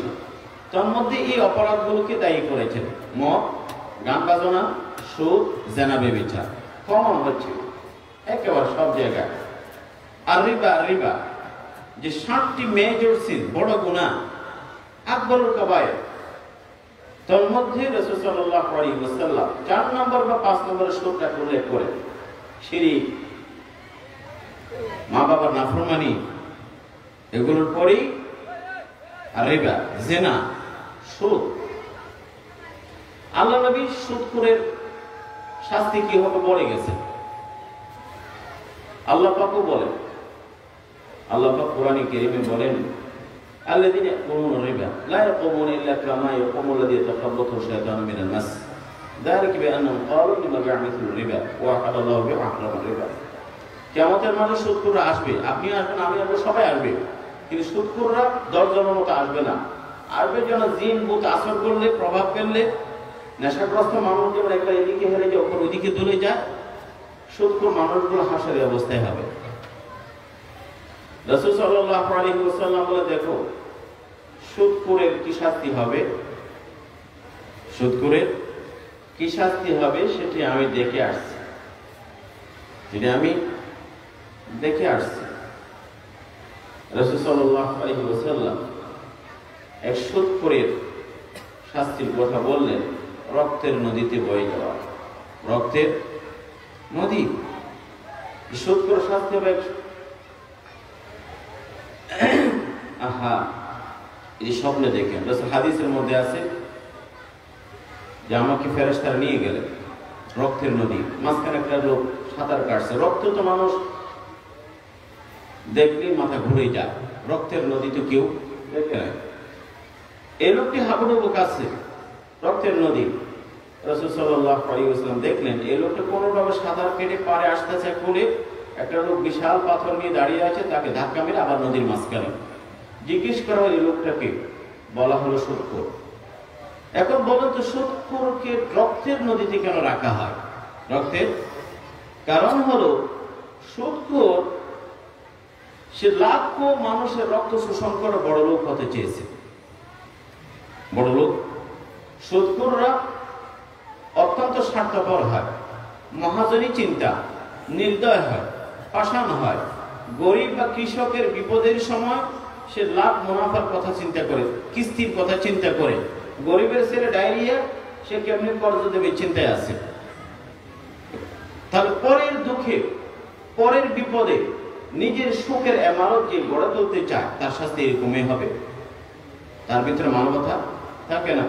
তার মধ্যে এই অপরাধগুলোকে দায়ী করেছেন। মদ, গান বাজনা, সুদ, জেনা, ব্যভিচার কমন হচ্ছে একেবারে সব জায়গায়। আর রিবা যে 60টি মেজর সিন, বড় গুনাহ, আকবরুল কাবায়ের, তার মধ্যে রাসূল সাল্লাল্লাহু আলাইহি ওয়াসাল্লাম 4 নম্বর বা 5 নম্বরের সুদটা উল্লেখ করে। শিরক, মা বাবার নাফরমানি, এগুলোর পরেই আর রিবা, জেনা, সুদ। আল্লাহ নবী সুদখোরের শাস্তি কি হবে বলে গেছেন। আল্লাহ পাকও বলেন, আল্লাহ পাক কোরআনে কারীমে বলেন, আল্লাযীনা ইয়াকুলুনা রিবা লা ইয়াকুমুনা ইল্লা কামা ইয়াকুমু আল্লাযী ইয়াতাখাব্বাতহু শাইতানু মিনাল মাস যালিকা বিআন্নাহুম ক্বালু ইন্নামা বাই'উ মিছলু রিবা ওয়া আহাল্লাল্লাহু বাই'আ রিবা। কিয়ামতের মাঠে সুদখোররা আসবে, আপনি আসবেন, আমি আসবো, সবাই আসবে, কিন্তু সুদখোররা 10 জনের মতো আসবে না। আসবে যেন জিন ভূত আসর করলে, প্রভাব ফেললে, নেশাগ্রস্ত মানুষ যেমন একটা এদিকে হেরে যায়, ওপর ওইদিকে দূরে যায়, সুদখোর মানুষগুলো হাসের অবস্থায় হবে। রাসূল সাল্লাল্লাহু আলাইহি ওয়াসাল্লাম বলে, দেখো সুদখোরের কি শাস্তি হবে, সুদখোরের কি শাস্তি হবে সেটি আমি দেখে আসছি, যেটা আমি দেখে আসছি। রাসূল সাল্লাল্লাহু আলাইহি ওয়াসাল্লাম এক সুদখোরের শাস্তির কথা বললেন, রক্তের নদীতে বয়ে যাওয়া, রক্তের নদী। সুদখোর শাস্তি হবে আহা, এই স্বপ্নে দেখেন। রাসূল হাদিসের মধ্যে আছে যে আমাকে ফেরেশতারা নিয়ে গেলেন রক্তের নদী, মাঝখানে একটা লোক সাঁতার কাটছে। রক্ত তো মানুষ দেখলেই মাথা ঘুরে যায়, রক্তের নদী তো কেউ দেখে না। এই লোকটি হাবুডুবু কাছে, রক্তের নদী। রাসূল সাল্লাল্লাহু আলাইহি ওয়াসাল্লাম দেখলেন এই লোকটা কোনোভাবে সাঁতার কেটে পারে আসতেছে, কোলে একটা লোক বিশাল পাথর নিয়ে দাঁড়িয়ে আছে, তাকে ধাক্কা মেরে আবার নদীর মাঝখানে। জিজ্ঞেস করা হয় এই লোকটাকে, বলা হলো সুদখোর। এখন বলুন তো সুদখোরকে রক্তের নদীতে কেন রাখা হয়? রক্তের কারণ হলো সুদখোর সে লাখো মানুষের রক্ত শোষণ করে বড় লোক হতে চেয়েছে। বড় লোক। সুদখোররা অত্যন্ত স্বার্থপর হয়, মহাজনী চিন্তা, নির্দয় হয়, পাষাণ হয়। গরিব বা কৃষকের বিপদের সময় সে লাভ মুনাফার কথা চিন্তা করে, কিস্তির কথা চিন্তা করে। গরিবের ছেলে ডায়রিয়া, সে কেমনি কর্জ দেবে চিন্তায় আছে। তাহলে পরের দুঃখে, পরের বিপদে নিজের সুখের এমারত যে গড়ে তুলতে চায়, তার শাস্তি এরকমই হবে। তার ভিতরে মানবতা থাকে না,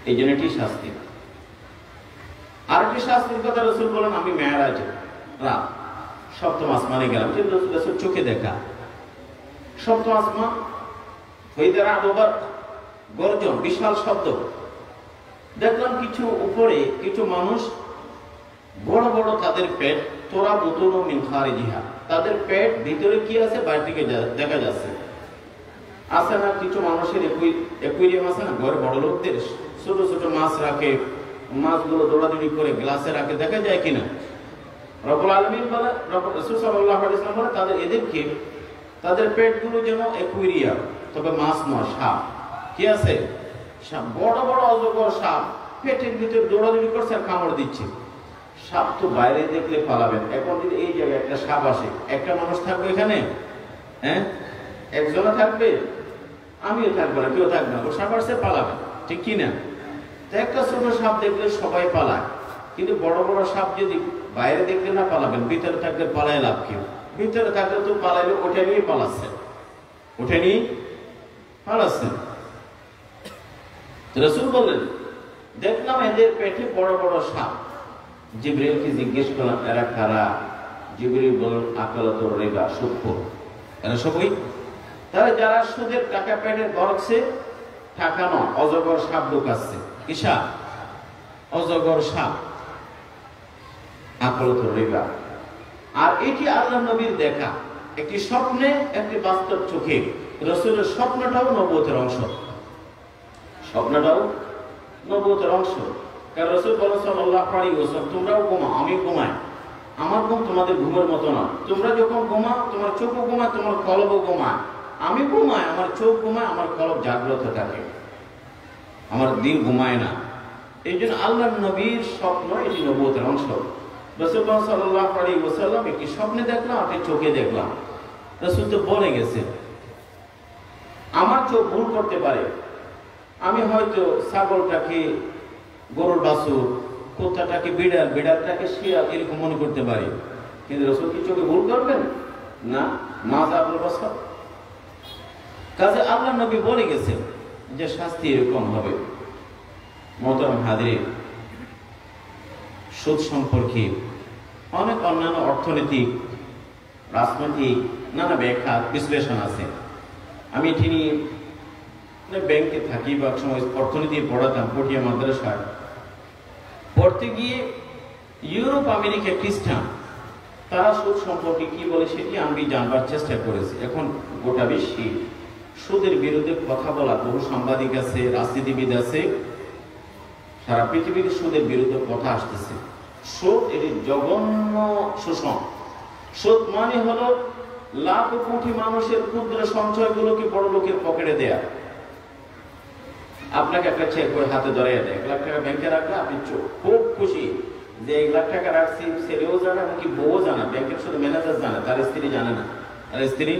এই জন্য এটি শাস্তি। আরেকটি শাস্তির কথা রাসূল বলেন, আমি মেরাজে রাত সপ্তম আসমানে গেলাম, যে রাসূল চোখে দেখা। সপ্তম আসমান হইতে আবার গর্জন, বিশাল শব্দ। দেখলাম কিছু উপরে কিছু মানুষ, বড় বড় তাদের পেট, তোরা বুতুন ও মিন খারিজিহা, তাদের পেট ভিতরে কি আছে বাইরে থেকে দেখা যাচ্ছে। আছে না কিছু মানুষের অ্যাকুয়ারিয়াম আছে না, ঘরে বড় লোকদের ছোট ছোট মাছ রাখে, মাছগুলো দৌড়াদৌড়ি করে গ্লাসে রাখে, দেখা যায় কিনা? রব্বুল আলামিন বলে, রাসূল সাল্লাল্লাহু আলাইহি ওয়াসাল্লাম বলে, তাদের এদেরকে, তাদের পেটগুলো যেন অ্যাকুয়ারিয়াম, তবে মাছ নয়, সাপ। কি আছে? সাপ, বড় বড় অজগর সাপ পেটের ভিতরে দৌড়াদৌড়ি করছে আর কামড় দিচ্ছে। সাপ তো বাইরে দেখলে পালাবেন, এখন যদি এই জায়গায় একটা সাপ আসে, একটা মানুষ থাকবে এখানে? হ্যাঁ, একজনে থাকবে, আমিও থাকবো না, কেউ থাকবে না। ও সাপ আসছে পালাবে, ঠিক কি না? একটা ছোট সাপ দেখলে সবাই পালায়, কিন্তু বড় বড় সাপ যদি বাইরে দেখলে না পালাবেন, ভিতরে থাকলে পালায় লাভ কি? ভিতরে থাকলে তো পালাইলে ওঠে নিয়ে পালাচ্ছে, ওঠে নিয়ে পালাচ্ছেন। রাসূল বললেন, দেখলাম এদের পেটে বড় বড় সাপ। জিবরিলকে জিজ্ঞেস করলাম, এরা কারা? জিবরিল বললেন, আকালাতুর রিবা, সুদখোর। এরা সবই তারা যারা সুদের টাকা পেটে গড়ছে, টাকা নয়, অজগর সাপ ঢুকাচ্ছে। কি সাপ? অজগর সাপ, আকালাতুর রিবা। আর এটি আল্লাহর নবীর দেখা, একটি স্বপ্নে, একটি বাস্তব চোখে। রাসূলের স্বপ্নটাও নবুয়তের অংশ, স্বপ্নটাও নবুয়তের অংশ। কারণ রাসূল বলেন সাল্লাল্লাহু আলাইহি ওয়াসাল্লাম, তোমরাও ঘুমাও, আমি ঘুমাই, আমার ঘুম তোমাদের ঘুমের মতো না। তোমরা যখন ঘুমাও, তোমার চোখও ঘুমায়, তোমার কলবও ঘুমায়। আমি ঘুমাই, আমার চোখ ঘুমায়, আমার কলব জাগ্রত থাকে, আমার দিল ঘুমায় না। এই জন্য আল্লাহর নবীর স্বপ্ন এটি নবুয়তের অংশ। রাসূল সাল্লাল্লাহু আলাইহি ওয়াসাল্লাম একটি স্বপ্নে দেখলাম, আপনি চোখে দেখলাম। রাসূল তো বলে গেছে, আমার চোখ ভুল করতে পারে, আমি হয়তো ছাগলটাকে গরুর বাছুর, কুত্তাটাকে বিড়াল, বিড়ালটাকে শিয়াল এরকম মনে করতে পারি, কিন্তু রাসূল কি চোখে ভুল করবেন? না, মাযাবুল বাসার। কাজে আল্লাহর নবী বলে গেছে যে শাস্তি এরকম হবে। মোহতারাম হাজিরিন, সুদ সম্পর্কে অনেক অন্যান্য অর্থনৈতিক, রাজনৈতিক নানা ব্যাখ্যা বিশ্লেষণ আছে। আমি এটি নিয়ে ব্যাংকে থাকি বা সময় অর্থনীতি পড়াতাম, পটিয়া মাদ্রাসায় পড়তে গিয়ে ইউরোপ, আমেরিকা, খ্রিস্টান তারা সুদ সম্পর্কে কি বলে সেটি আমি জানবার চেষ্টা করেছি। এখন গোটা বিশ্বে সুদের বিরুদ্ধে কথা বলা বহু সাংবাদিক আছে, রাজনীতিবিদ আছে, সারা পৃথিবীতে সুদের বিরুদ্ধে কথা আসতেছে। সুদ এটি জঘন্য শোষণ। সুদ মানে হলো লাখ কোটি মানুষের ক্ষুদ্র সঞ্চয়গুলোকে বড় লোকের পকেটে দেয়া। আপনাকে একটা চেক করে হাতে ধরিয়ে দেয়, 1 লাখ টাকা ব্যাংকে রাখলে আপনি খুব খুশি যে 1 লাখ টাকা রাখছি। ছেলেও জানে, এমনকি বউও জানে, ব্যাংকের শুধু ম্যানেজার জানে, তার স্ত্রী জানে না। আর স্ত্রী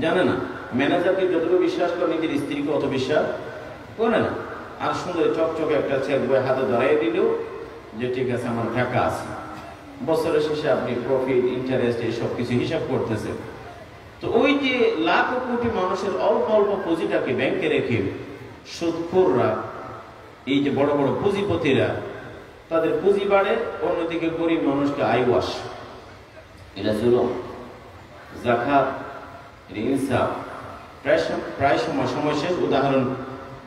জানে না। ম্যানেজারকে যতটুকু বিশ্বাস করে, নিজের স্ত্রীকে অত বিশ্বাস করে না। আর সুন্দর চকচকে একটা চেক বই হাতে ধরাই দিলেও যে ঠিক আছে, আমার টাকা আছে। বছরের শেষে আপনি প্রফিট, ইন্টারেস্ট এইসব কিছু হিসাব করতেছে। তো ওই যে লাখ কোটি মানুষের অল্প অল্প পুঁজিটাকে ব্যাংকে রেখে সুদখোররা, এই যে বড় বড় পুঁজিপতিরা, তাদের পুঁজি বাড়ে, অন্যদিকে গরিব মানুষকে আয় আসে। এটা ছিল যাকাত, ইনসাফ। প্রায় সময় শেষ, উদাহরণ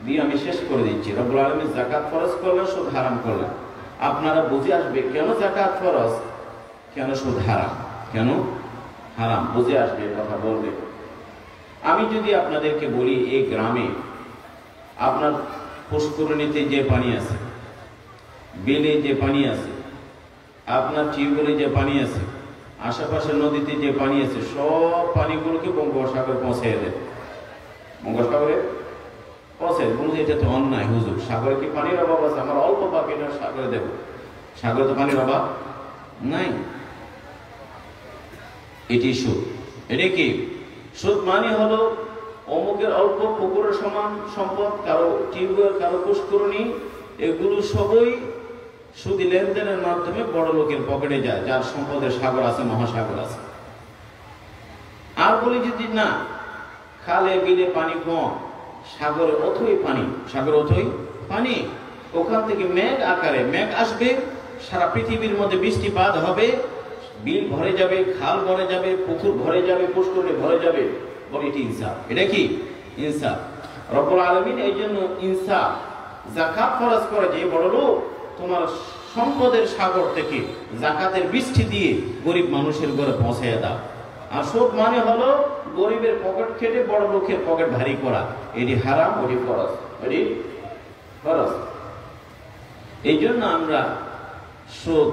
দিয়ে আমি শেষ করে দিচ্ছি। রব্বুল আলামিন যাকাত ফরজ করলেন, সুদ হারাম করলেন। আপনারা বুঝে আসবে কেন যাকাত ফরজ, কেন সুদ হারাম, কেন হারাম, বুঝে আসবে, কথা বলবে। আমি যদি আপনাদেরকে বলি, এই গ্রামে আপনার পুষ্করণীতে যে পানি আছে, বিলে যে পানি আছে, আপনার টিউবওয়েলে যে পানি আছে, আশেপাশের নদীতে যে পানি আছে, সব পানিগুলোকে বঙ্গোপসাগরে পৌঁছে দেয়, বঙ্গোপসাগরে প্রসেস বলছে এটা তো অন্যায় হুজুর, সাগরে কি পানির অভাব আছে? আমার অল্প পাক এটা সাগরে দেব, সাগরে তো পানির অভাব নাই। এটি সুদ। এটা কি সুদ? মানে হলো অমুকের অল্প পুকুরের সমান সম্পদ, কারো টিউবওয়েল, কারো পুষ্করণী, এগুলো সবই সুদি লেনদেনের মাধ্যমে বড় লোকের পকেটে যায়, যার সম্পদের সাগর আছে, মহাসাগর আছে। আর বলি যদি না, খালে বিলে পানি কম, সাগরে অথই পানি, সাগর অথই পানি, ওখান থেকে মেঘ আকারে মেঘ আসবে, সারা পৃথিবীর মধ্যে বৃষ্টিপাত হবে, বিল ভরে যাবে, খাল ভরে যাবে, পুকুর ভরে যাবে, পুষ্করণী ভরে যাবে। বলে এটি ইনসাফ। এটা কি ইনসাফ? রব্বুল আলামিন এই জন্য ইনসাফ, যাকাত ফরজ করে যে বড় লোক তোমার সম্পদের সাগর থেকে যাকাতের বৃষ্টি দিয়ে গরিব মানুষের ঘরে পৌঁছাইয়া দাও। আর সুদ মানে হলো গরিবের পকেট কেটে বড় লোকের পকেট ভারী করা। এটি হারাম, ওটি ফরজ, এটি ফরজ। এই জন্য আমরা সুদ,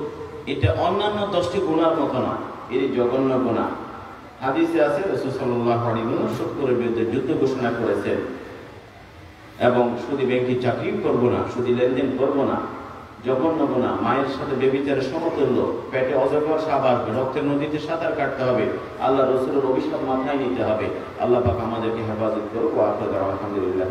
এটা অন্যান্য 10টি গুনার মতো না, এটি জঘন্য গুনাহ। হাদিসে আছে রাসূল সাল্লাল্লাহু আলাইহি ওয়াসাল্লাম সুদের বিরুদ্ধে যুদ্ধ ঘোষণা করেছেন এবং সুদী ব্যক্তি চাকরি করব না, সুদী লেনদেন করব না, জঘন্য গুনাহ। মায়ের সাথে ব্যভিচারের সমতুল্য, পেটে অজগর সাপ আসবে, রক্তের নদীতে সাঁতার কাটতে হবে, আল্লাহ রাসূলের অভিশাপ মাথায় নিতে হবে। আল্লাহ পাক আমাদেরকে হেফাজত করুক। আলহামদুলিল্লাহ।